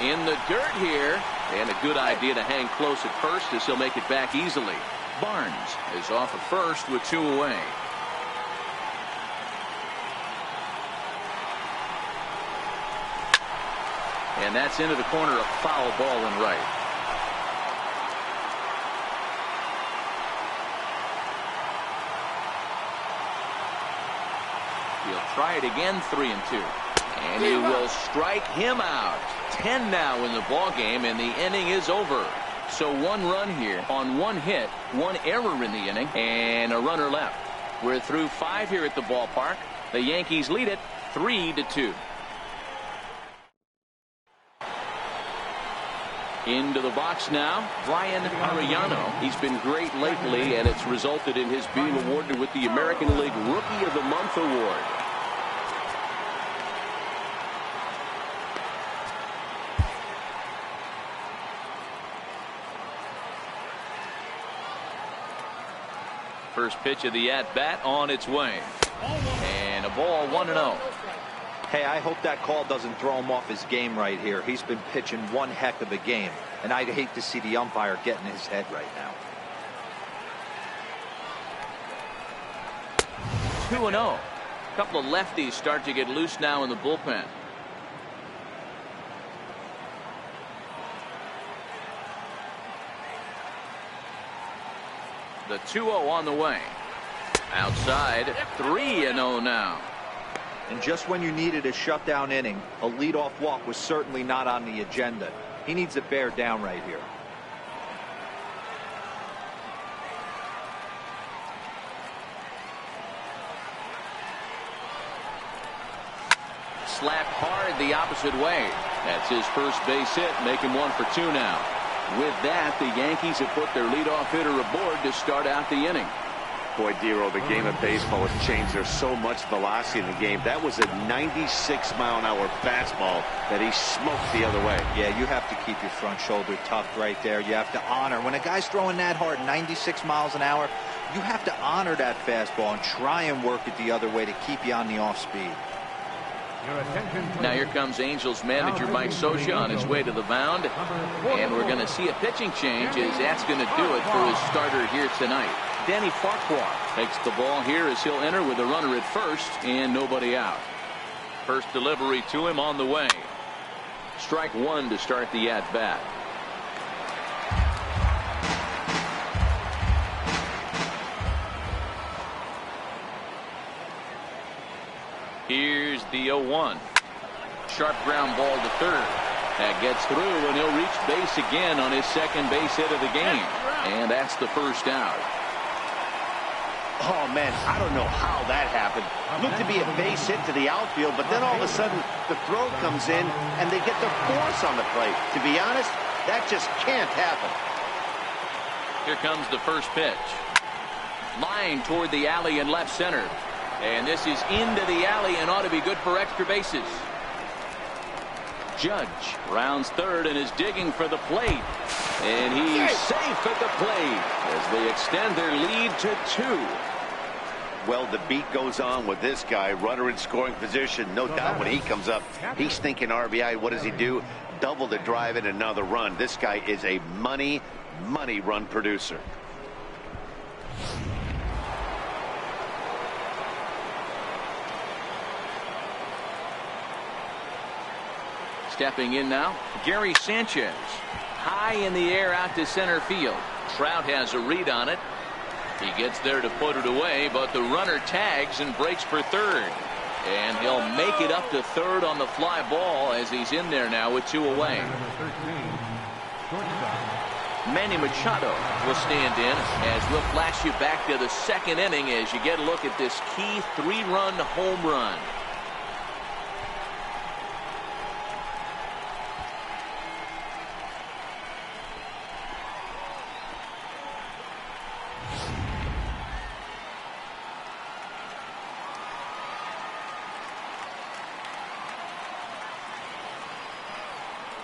In the dirt here, and a good idea to hang close at first as he'll make it back easily. Barnes is off at first with 2 away. And that's into the corner, a foul ball and right. He'll try it again, 3-2. And he will strike him out. 10 now in the ball game, and the inning is over. So 1 run here on 1 hit, 1 error in the inning, and a runner left. We're through 5 here at the ballpark. The Yankees lead it 3-2. Into the box now, Brian Arellano. He's been great lately, and it's resulted in his being awarded with the American League Rookie of the Month award. First pitch of the at-bat on its way. And a ball, 1-0. Hey, I hope that call doesn't throw him off his game right here. He's been pitching one heck of a game, and I'd hate to see the umpire get in his head right now. 2-0. A couple of lefties start to get loose now in the bullpen. The 2-0 on the way. Outside, 3-0 now. And just when you needed a shutdown inning, a leadoff walk was certainly not on the agenda. He needs to bear down right here. Slapped hard the opposite way. That's his first base hit, making 1 for 2 now. With that, the Yankees have put their leadoff hitter aboard to start out the inning. Boy, Dero, the game of baseball has changed. There's so much velocity in the game. That was a 96-mile-an-hour fastball that he smoked the other way. Yeah, you have to keep your front shoulder tucked right there. You have to honor. When a guy's throwing that hard, 96 miles an hour, you have to honor that fastball and try and work it the other way to keep you on the off speed. Now here comes Angels manager Mike Scioscia on his way to the mound. And we're going to see a pitching change as that's going to do it for his starter here tonight. Danny Farquhar takes the ball here as he'll enter with a runner at first and nobody out. First delivery to him on the way. Strike 1 to start the at-bat. Here's the 0-1. Sharp ground ball to third. That gets through, and he'll reach base again on his second base hit of the game. And that's the first out. Oh, man, I don't know how that happened. Looked to be a base hit to the outfield, but then all of a sudden the throw comes in, and they get the force on the plate. To be honest, that just can't happen. Here comes the first pitch. Line toward the alley in left center. And this is into the alley and ought to be good for extra bases. Judge rounds third and is digging for the plate. And he's safe at the plate as they extend their lead to 2. Well, the beat goes on with this guy. Runner in scoring position. No doubt when he comes up, he's thinking RBI. What does he do? Double the drive and another run. This guy is a money run producer. Stepping in now, Gary Sanchez. High in the air out to center field. Trout has a read on it. He gets there to put it away, but the runner tags and breaks for third. And he'll make it up to third on the fly ball as he's in there now with 2 away. Manny Machado will stand in as we'll flash you back to the second inning as you get a look at this key 3-run home run.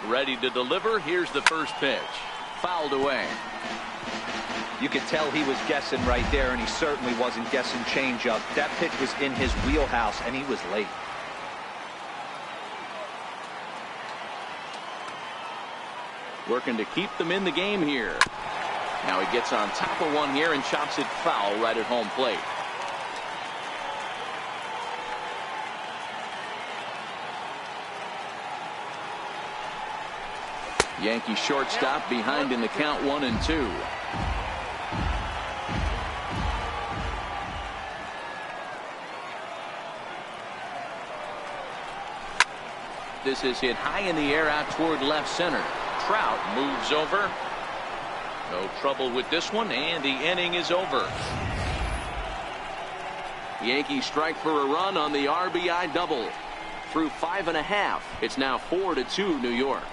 Ready to deliver. Here's the first pitch. Fouled away. You could tell he was guessing right there, and he certainly wasn't guessing changeup. That pitch was in his wheelhouse, and he was late. Working to keep them in the game here. Now he gets on top of one here and chops it foul right at home plate. Yankee shortstop behind in the count 1-2. This is hit high in the air out toward left center. Trout moves over. No trouble with this one, and the inning is over. Yankees strike for a run on the RBI double. Through 5.5, it's now 4-2 New York.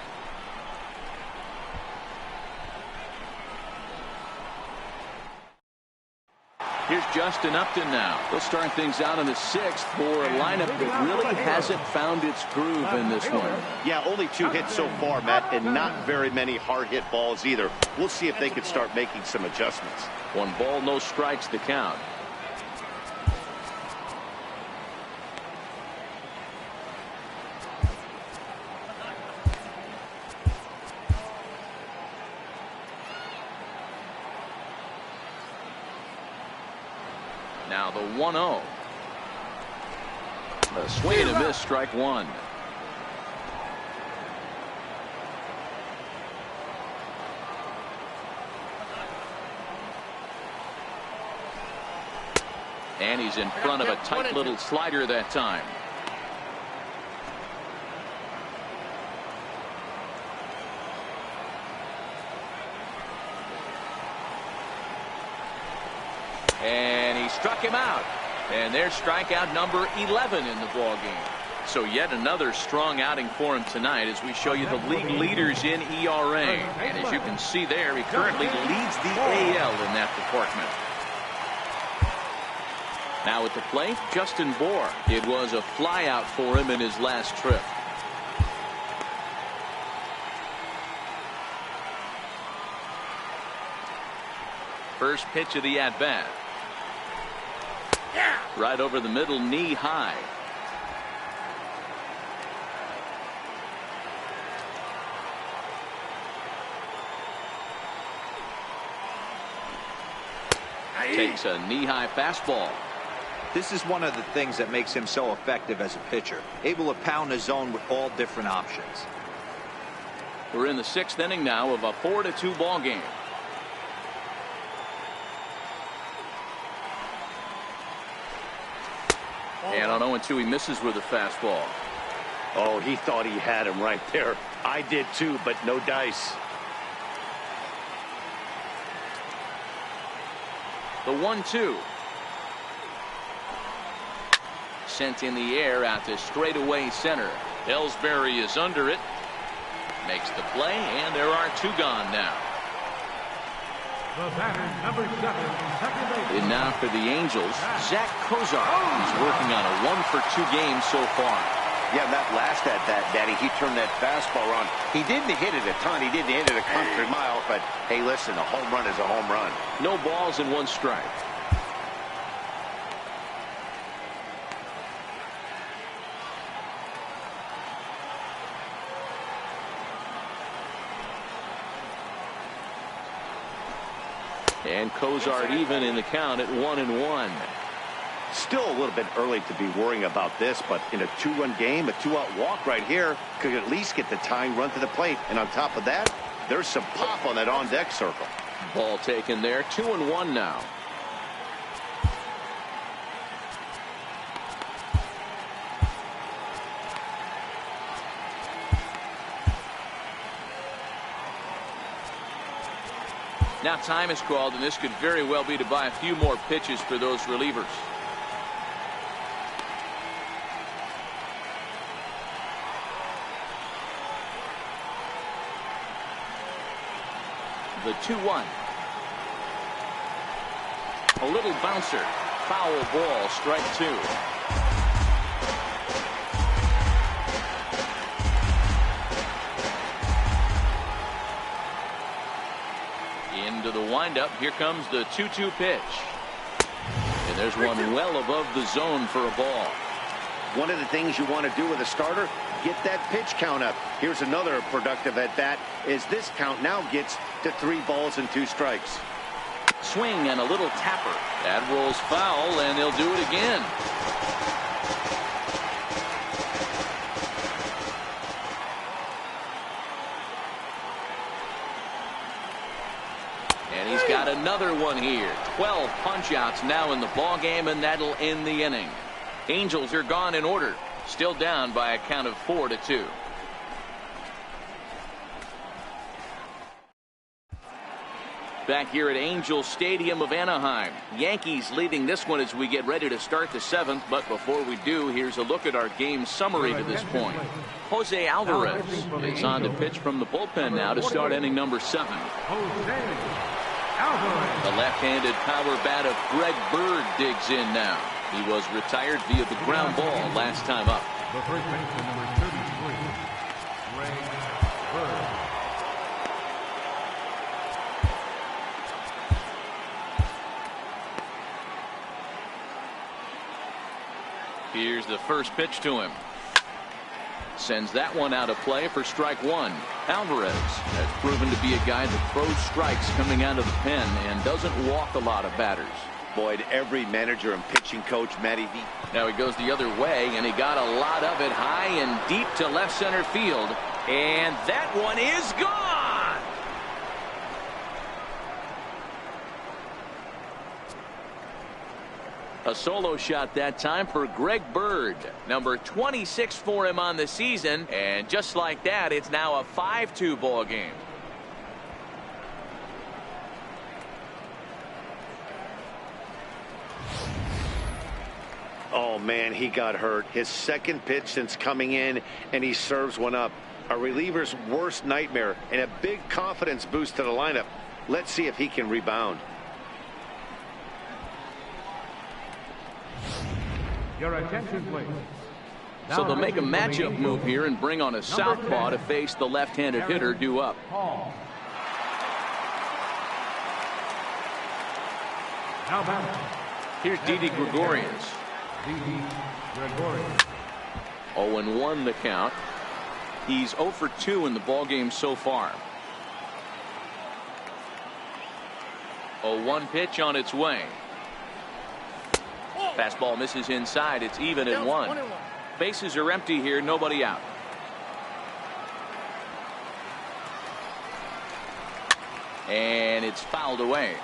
Here's Justin Upton now. They'll start things out in the 6th for a lineup that really hasn't found its groove in this one. Yeah, only 2 hits so far, Matt, and not very many hard hit balls either. We'll see if they can start making some adjustments. 1 ball, no strikes to count. Now the 1-0. A swing and a miss, strike one. And he's in front of a tight little slider that time. And he struck him out. And there's strikeout number 11 in the ball game. So yet another strong outing for him tonight as we show you the league leaders in ERA. And as you can see there, he currently leads the AL in that department. Now at the plate, Justin Bour. It was a flyout for him in his last trip. First pitch of the at-bat. Right over the middle, knee high. Takes a knee-high fastball. This is one of the things that makes him so effective as a pitcher. Able to pound the zone with all different options. We're in the 6th inning now of a 4-2 ball game. And on 0-2, he misses with a fastball. Oh, he thought he had him right there. I did too, but no dice. The 1-2. Sent in the air out to straightaway center. Ellsbury is under it. Makes the play, and there are 2 gone now. The batter, number 7, second base. And now for the Angels, Zach Kozar. He's working on a 1-for-2 game so far. Yeah, that last at-bat, Daddy, he turned that fastball on. He didn't hit it a ton. He didn't hit it a country mile, but hey, listen, a home run is a home run. No balls and 1 strike. And Kozar even in the count at 1-1. Still a little bit early to be worrying about this, but in a 2-run game, a 2-out walk right here could at least get the tying run to the plate. And on top of that, there's some pop on that on-deck circle. Ball taken there, 2-1 now. Now time is called, and this could very well be to buy a few more pitches for those relievers. The 2-1. A little bouncer. Foul ball, strike 2. Into the windup. Here comes the 2-2 pitch. And there's one well above the zone for a ball. One of the things you want to do with a starter, get that pitch count up. Here's another productive at bat as this count now gets to 3 balls and 2 strikes. Swing and a little tapper. That rolls foul, and they'll do it again. And he's got another one here. 12 punch-outs now in the ball game, and that'll end the inning. Angels are gone in order. Still down by a count of 4-2. Back here at Angel Stadium of Anaheim. Yankees leading this one as we get ready to start the 7th. But before we do, here's a look at our game summary to this point. Jose Alvarez is on to pitch from the bullpen now to start inning number 7. Jose Alvarez. The left-handed power bat of Greg Bird digs in now. He was retired via the ground ball last time up. The first baseman, number 33, Greg Bird. Here's the first pitch to him. Sends that one out of play for strike 1. Alvarez has proven to be a guy that throws strikes coming out of the pen and doesn't walk a lot of batters. Boyd, every manager and pitching coach, Matty V. Now he goes the other way, and he got a lot of it high and deep to left center field. And that one is gone. A solo shot that time for Greg Bird. Number 26 for him on the season. And just like that, it's now a 5-2 ball game. Oh, man, he got hurt. His second pitch since coming in, and he serves one up. A reliever's worst nightmare and a big confidence boost to the lineup. Let's see if he can rebound. Your attention, please. So they'll make a matchup move here and bring on a southpaw to face the left-handed hitter due up. Now batting. Here's Didi Gregorius. 0-1 the count. He's 0 for 2 in the ballgame so far. 0-1 pitch on its way. Fastball misses inside. It's even at 1. Bases are empty here. Nobody out. And it's fouled away.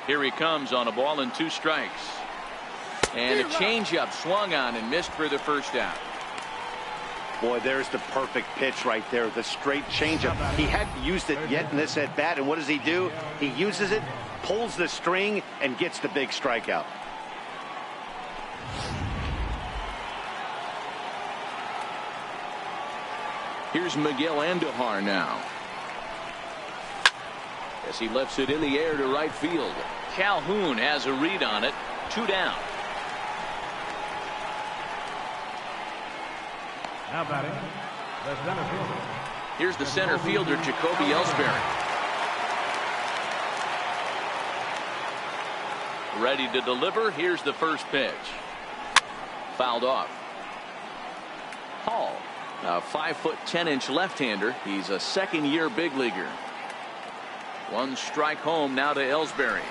Here he comes on a ball and 2 strikes. And a changeup swung on and missed for the first out. Boy, there's the perfect pitch right there. The straight changeup. He hadn't used it yet in this at bat. And what does he do? He uses it, pulls the string, and gets the big strikeout. Here's Miguel Andujar now. As he lifts it in the air to right field. Calhoun has a read on it. 2 down. Now batting, the center fielder. Here's the center fielder, Jacoby Ellsbury. Ready to deliver. Here's the first pitch. Fouled off. Hall, a 5'10" left-hander. He's a second-year big leaguer. 1 strike home now to Ellsbury.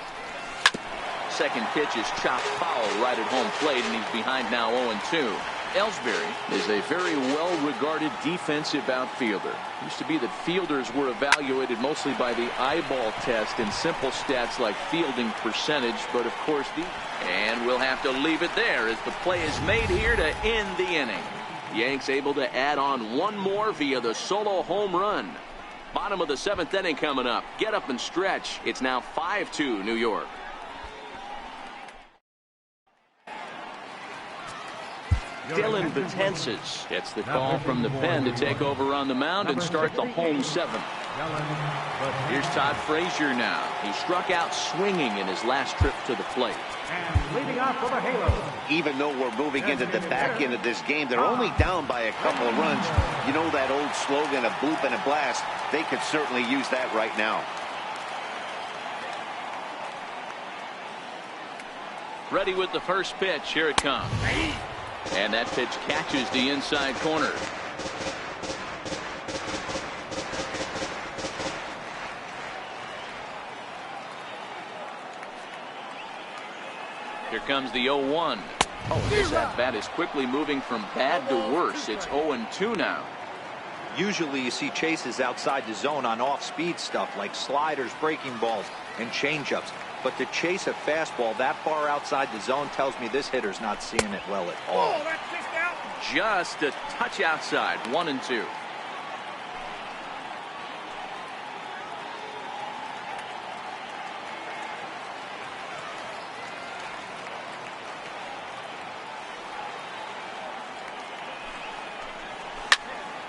Second pitch is chopped foul right at home plate, and he's behind now 0-2. Ellsbury is a very well-regarded defensive outfielder. Used to be that fielders were evaluated mostly by the eyeball test and simple stats like fielding percentage, but of course and we'll have to leave it there as the play is made here to end the inning. Yanks able to add on 1 more via the solo home run. Bottom of the 7th inning coming up. Get up and stretch. It's now 5-2 New York. Dylan Betances gets the call from the pen to take over on the mound and start the home 7th. Here's Todd Frazier now. He struck out swinging in his last trip to the plate. And leading off for the Halos. Even though we're moving into the back end of this game, they're only down by a couple of runs. You know that old slogan, a bloop and a blast? They could certainly use that right now. Ready with the first pitch. Here it comes. And that pitch catches the inside corner. Here comes the 0-1. Oh, this at-bat is quickly moving from bad to worse. It's 0-2 now. Usually you see chases outside the zone on off-speed stuff like sliders, breaking balls, and changeups. But to chase a fastball that far outside the zone tells me this hitter's not seeing it well at all. Just a touch outside. 1-2.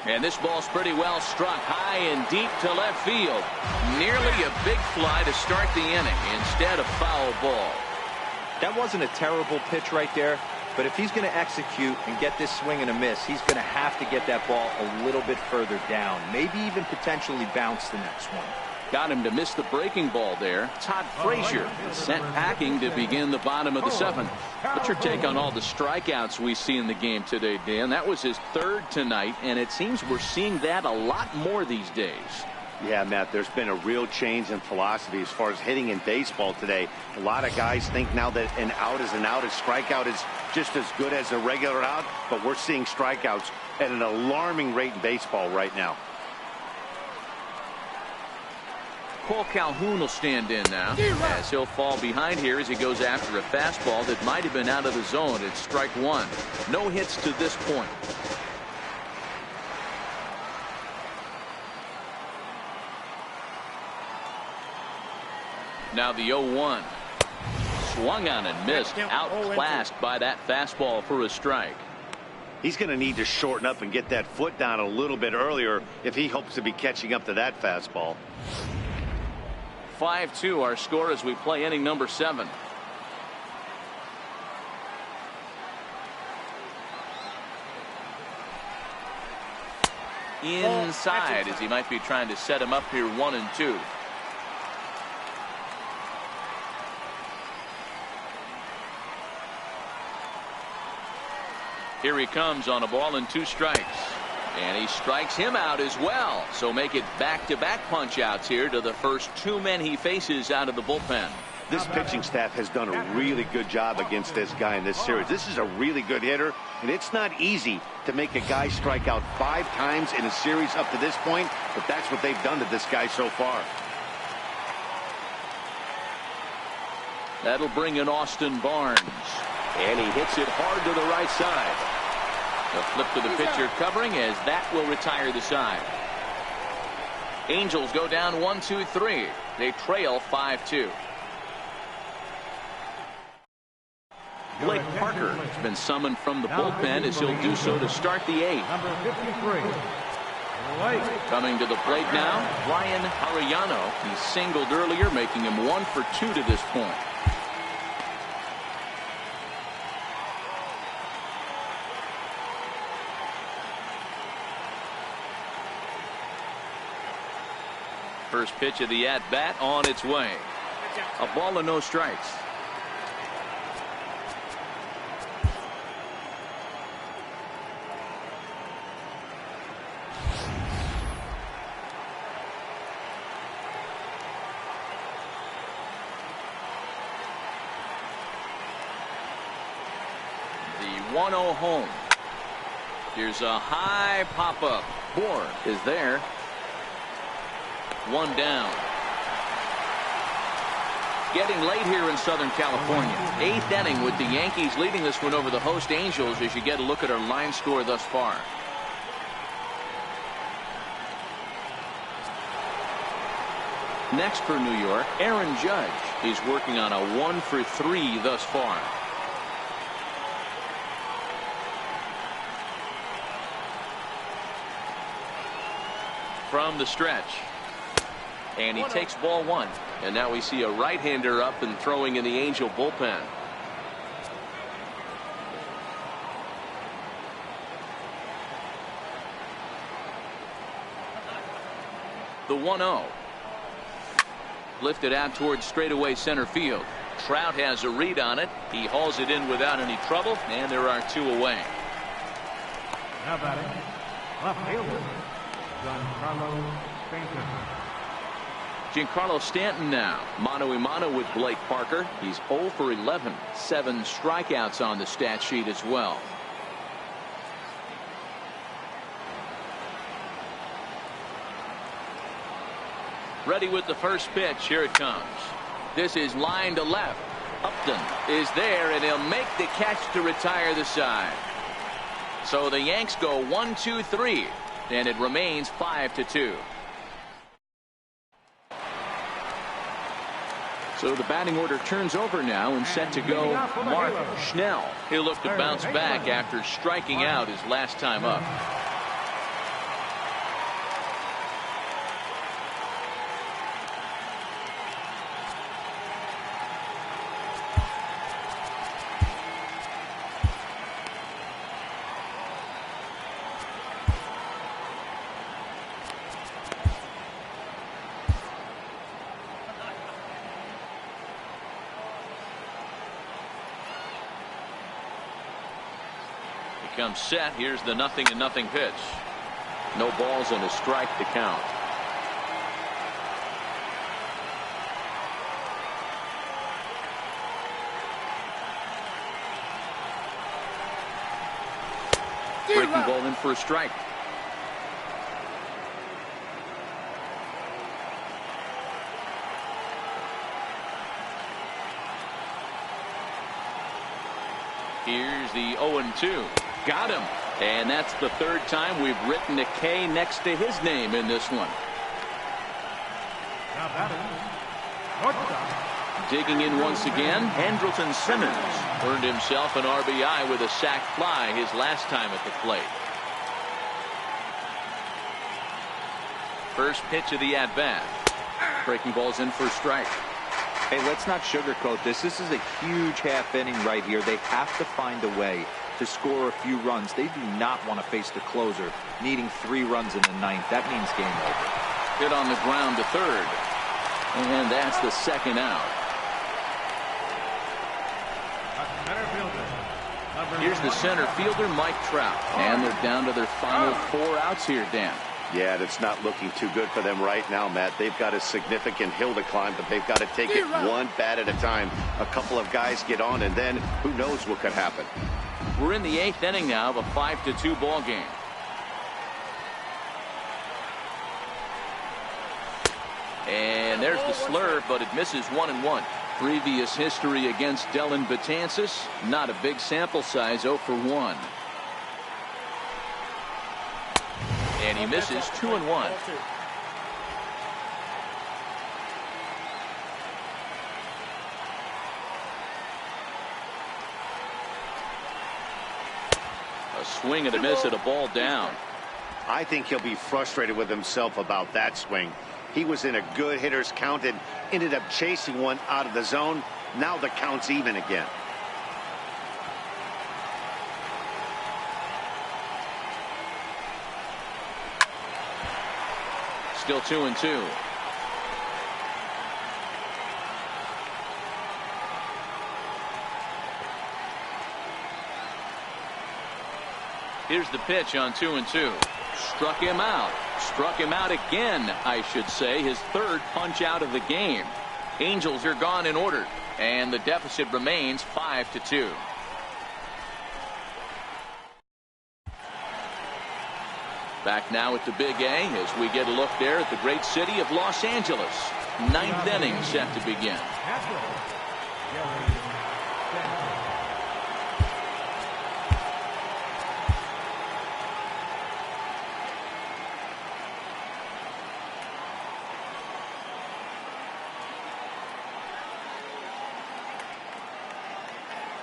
And this ball's pretty well struck high and deep to left field. Nearly a big fly to start the inning instead of foul ball. That wasn't a terrible pitch right there, but if he's going to execute and get this swing and a miss, he's going to have to get that ball a little bit further down, maybe even potentially bounce the next one. Got him to miss the breaking ball there. Todd Frazier sent packing to begin the bottom of the 7th. What's your take on all the strikeouts we see in the game today, Dan? That was his 3rd tonight, and it seems we're seeing that a lot more these days. Yeah, Matt, there's been a real change in philosophy as far as hitting in baseball today. A lot of guys think now that an out is an out. A strikeout is just as good as a regular out, but we're seeing strikeouts at an alarming rate in baseball right now. Cole Calhoun will stand in now as he'll fall behind here as he goes after a fastball that might have been out of the zone. It's strike 1. No hits to this point. Now the 0-1. Swung on and missed. Outclassed by that fastball for a strike. He's going to need to shorten up and get that foot down a little bit earlier if he hopes to be catching up to that fastball. 5-2 our score as we play inning number 7. Inside as he might be trying to set him up here 1-2. Here he comes on a ball and 2 strikes. And he strikes him out as well. So make it back-to-back punch-outs here to the first 2 men he faces out of the bullpen. This pitching staff has done a really good job against this guy in this series. This is a really good hitter, and it's not easy to make a guy strike out 5 times in a series up to this point, but that's what they've done to this guy so far. That'll bring in Austin Barnes. And he hits it hard to the right side. The flip to the pitcher covering as that will retire the side. Angels go down 1-2-3. They trail 5-2. Blake Parker has been summoned from the bullpen as he'll do so to start the 8th. Number 53. Coming to the plate now, Ryan Arellano. He singled earlier, making him 1 for 2 to this point. First pitch of the at-bat on its way. A ball and no strikes. The 1-0 home. Here's a high pop-up. Bourne is there. 1 down. Getting late here in Southern California. 8th inning with the Yankees leading this one over the host Angels as you get a look at our line score thus far. Next for New York, Aaron Judge. He's working on a 1 for 3 thus far. From the stretch. And he takes ball 1. And now we see a right-hander up and throwing in the Angel bullpen. The 1-0. Lifted out towards straightaway center field. Trout has a read on it. He hauls it in without any trouble, and there are 2 away. Now batting, left fielder, Giancarlo Stanton. Giancarlo Stanton now. Mano-a-mano with Blake Parker. He's 0 for 11. 7 strikeouts on the stat sheet as well. Ready with the first pitch. Here it comes. This is line to left. Upton is there, and he'll make the catch to retire the side. So the Yanks go 1-2-3, and it remains 5-2. So the batting order turns over now and set to go Mark Schnell. He'll look to bounce back after striking out his last time up. comes set. Here's the 0-0 pitch. No balls and a strike to count. Breaking ball in for a strike. Here's the 0-2. Got him. And that's the third time we've written a K next to his name in this one. Now batting, Digging in once again, Andrelton Simmons earned himself an RBI with a sac fly his last time at the plate. First pitch of the at-bat. Breaking ball's in for a strike. Hey, let's not sugarcoat this. This is a huge half inning right here. They have to find a way to score a few runs. They do not want to face the closer, needing 3 runs in the 9th. That means game over. Hit on the ground to third. And that's the second out. center fielder. Here's the center fielder, Mike Trout. And they're down to their final 4 outs here, Dan. Yeah, that's not looking too good for them right now, Matt. They've got a significant hill to climb, but they've got to take it one bat at a time. A couple of guys get on, and then who knows what could happen. We're in the 8th inning now of a 5-2 ball game. And there's the slurve, but it misses 1-1. Previous history against Dellin Betances, not a big sample size, 0 for 1. And he misses 2-1. A swing and a miss at a ball down. I think he'll be frustrated with himself about that swing. He was in a good hitter's count and ended up chasing one out of the zone. Now the count's even again. Still 2-2. Here's the pitch on 2-2. Struck him out. Struck him out again, I should say. His 3rd punch out of the game. Angels are gone in order, and the deficit remains 5-2. Back now at the Big A as we get a look there at the great city of Los Angeles. 9th inning set to begin.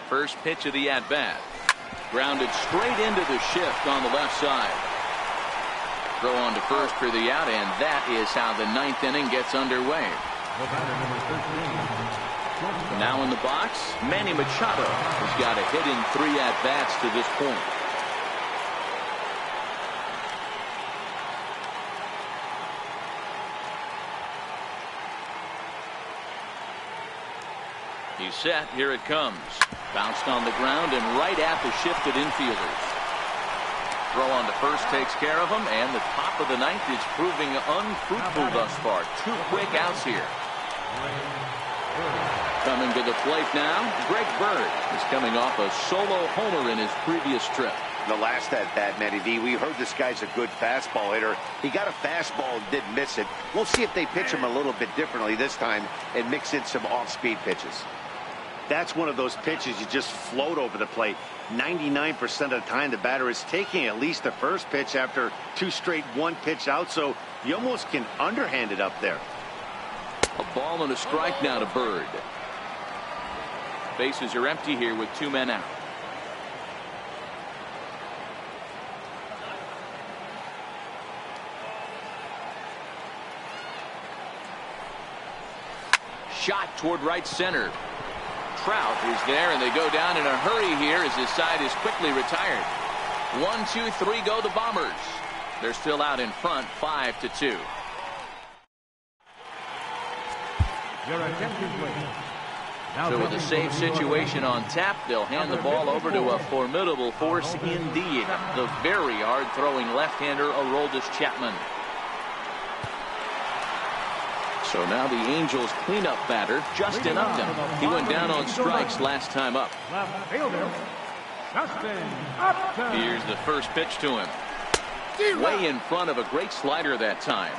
First pitch of the at-bat. Grounded straight into the shift on the left side. Throw on to first for the out, and that is how the 9th inning gets underway. Now in the box, Manny Machado has got a hit in 3 at-bats to this point. He's set. Here it comes. Bounced on the ground and right at the shifted infielders. Throw on to first takes care of him, and the top of the 9th is proving unfruitful thus far. 2 quick outs here. Coming to the plate now, Greg Bird is coming off a solo homer in his previous trip. The last at-bat, Matty V, we heard this guy's a good fastball hitter. He got a fastball and didn't miss it. We'll see if they pitch him a little bit differently this time and mix in some off-speed pitches. That's one of those pitches you just float over the plate. 99% of the time the batter is taking at least the first pitch after 2 straight 1-pitch out, so you almost can underhand it up there. A ball and a strike now to Bird. Bases are empty here with 2 men out. Shot toward right center. Trout is there, and they go down in a hurry here as his side is quickly retired. 1, 2, 3 go the Bombers. They're still out in front, 5-2. Your attention, please. So with a safe situation on tap, they'll hand the ball over to a formidable force indeed, the very hard-throwing left-hander Aroldis Chapman. So now the Angels cleanup batter, Justin Upton. He went down on strikes last time up. Left fielder, Justin Upton. Here's the first pitch to him. Way in front of a great slider that time.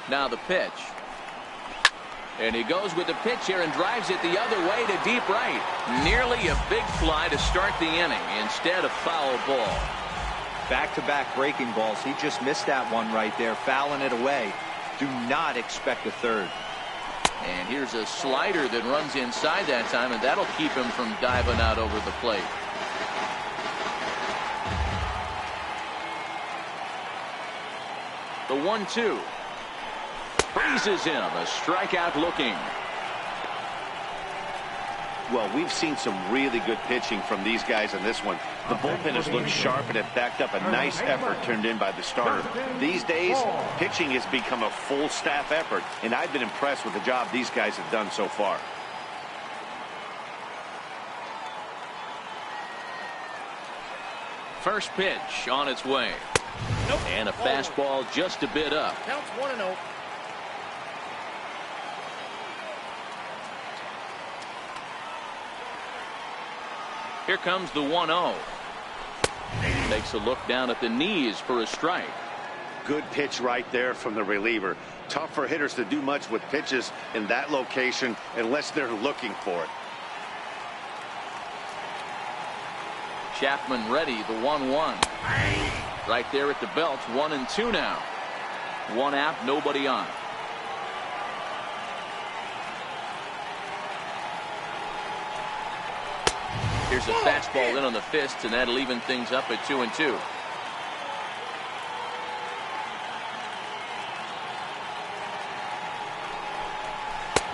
Now the pitch. And he goes with the pitch here and drives it the other way to deep right. Nearly a big fly to start the inning instead of foul ball. Back-to-back breaking balls. He just missed that one right there, fouling it away. Do not expect a third. And here's a slider that runs inside that time, and that'll keep him from diving out over the plate. The 1-2. Freezes him, a strikeout looking. Well, we've seen some really good pitching from these guys in this one. The bullpen has looked sharp and it backed up a nice effort turned in by the starter. These days, pitching has become a full staff effort, and I've been impressed with the job these guys have done so far. First pitch on its way. And a fastball just a bit up. Counts 1-0. Here comes the 1-0. Takes a look down at the knees for a strike. Good pitch right there from the reliever. Tough for hitters to do much with pitches in that location unless they're looking for it. Chapman ready, the 1-1. Right there at the belt, 1-2 now. One out, nobody on. Here's a fastball in on the fist, and that'll even things up at 2-2.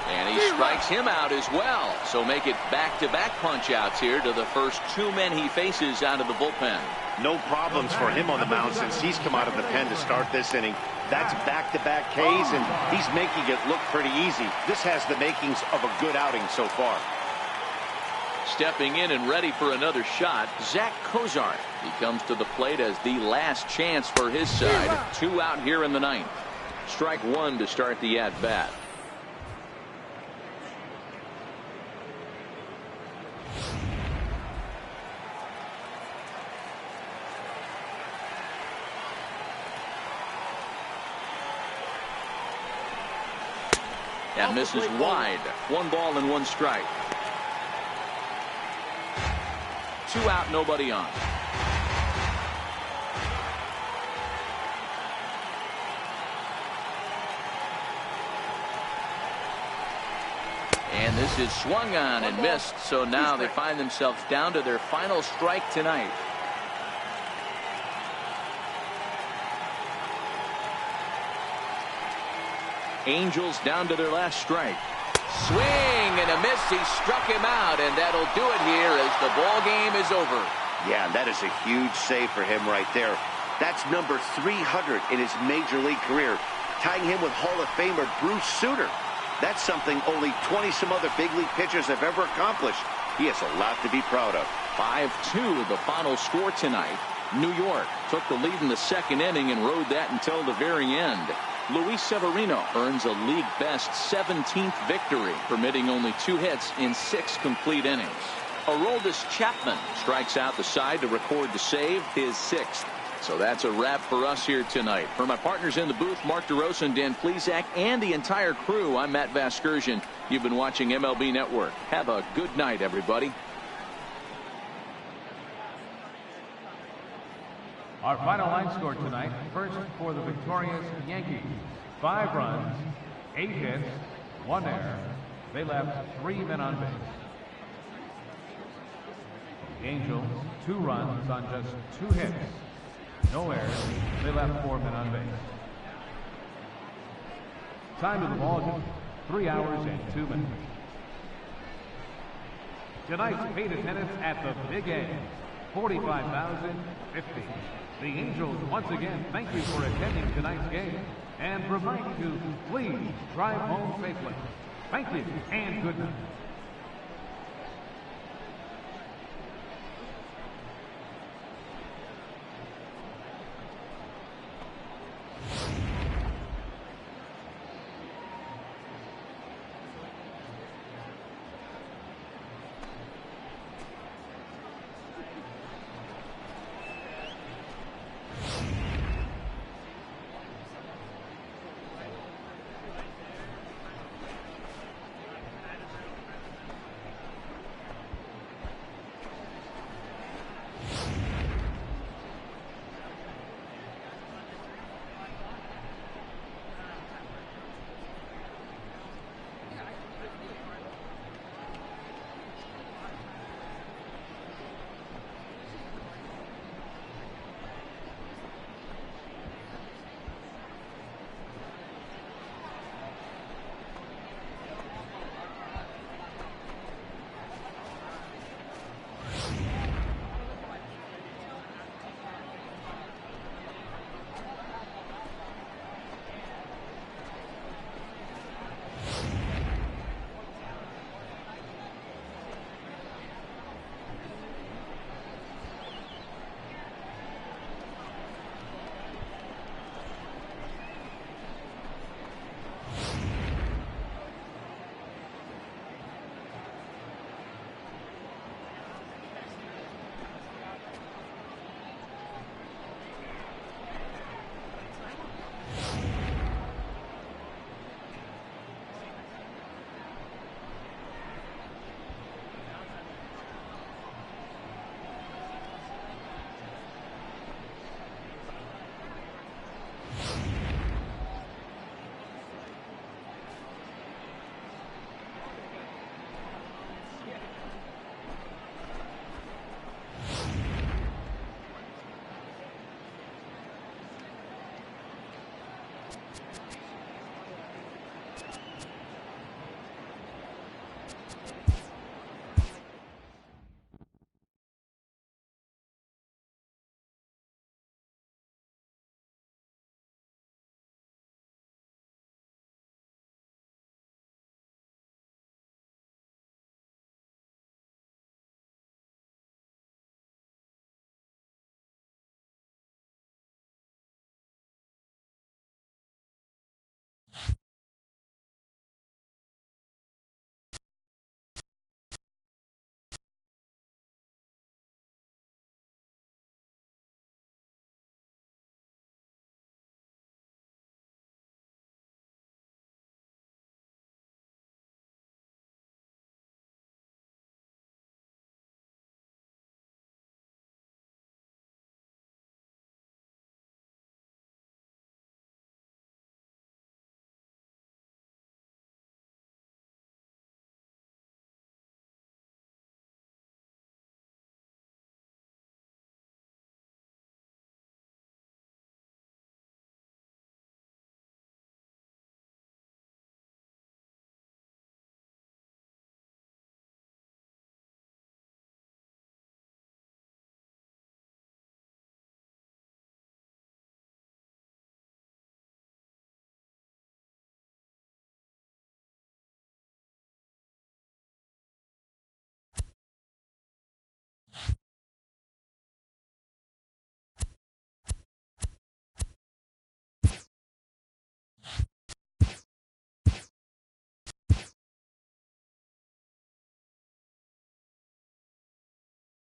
And he strikes him out as well. So make it back-to-back punch-outs here to the first two men he faces out of the bullpen. No problems for him on the mound since he's come out of the pen to start this inning. That's back-to-back Ks, and he's making it look pretty easy. This has the makings of a good outing so far. Stepping in and ready for another shot, Zach Kozart. He comes to the plate as the last chance for his side. 2 out here in the ninth. Strike 1 to start the at-bat. That misses wide. 1 ball and 1 strike. 2 out, nobody on. And this is swung on and missed, so now they find themselves down to their final strike tonight. Angels down to their last strike. Swing and a miss. He struck him out, and that'll do it here as the ball game is over. Yeah, that is a huge save for him right there. That's number 300 in his major league career, tying him with Hall of Famer Bruce Sutter. That's something only 20-some other big league pitchers have ever accomplished. He has a lot to be proud of. 5-2 the final score tonight. New York took the lead in the second inning and rode that until the very end. Luis Severino earns a league-best 17th victory, permitting only 2 hits in 6 complete innings. Aroldis Chapman strikes out the side to record the save, his 6th. So that's a wrap for us here tonight. For my partners in the booth, Mark DeRosa and Dan Plesac, and the entire crew, I'm Matt Vasgersian. You've been watching MLB Network. Have a good night, everybody. Our final line score tonight, first for the victorious Yankees. 5 runs, 8 hits, 1 error. They left 3 men on base. The Angels, 2 runs on just 2 hits. No errors. They left 4 men on base. Time of the ball game, 3 hours and 2 minutes. Tonight's paid attendance at the Big A. 45,050. The Angels once again thank you for attending tonight's game and remind you to please drive home safely. Thank you and good night.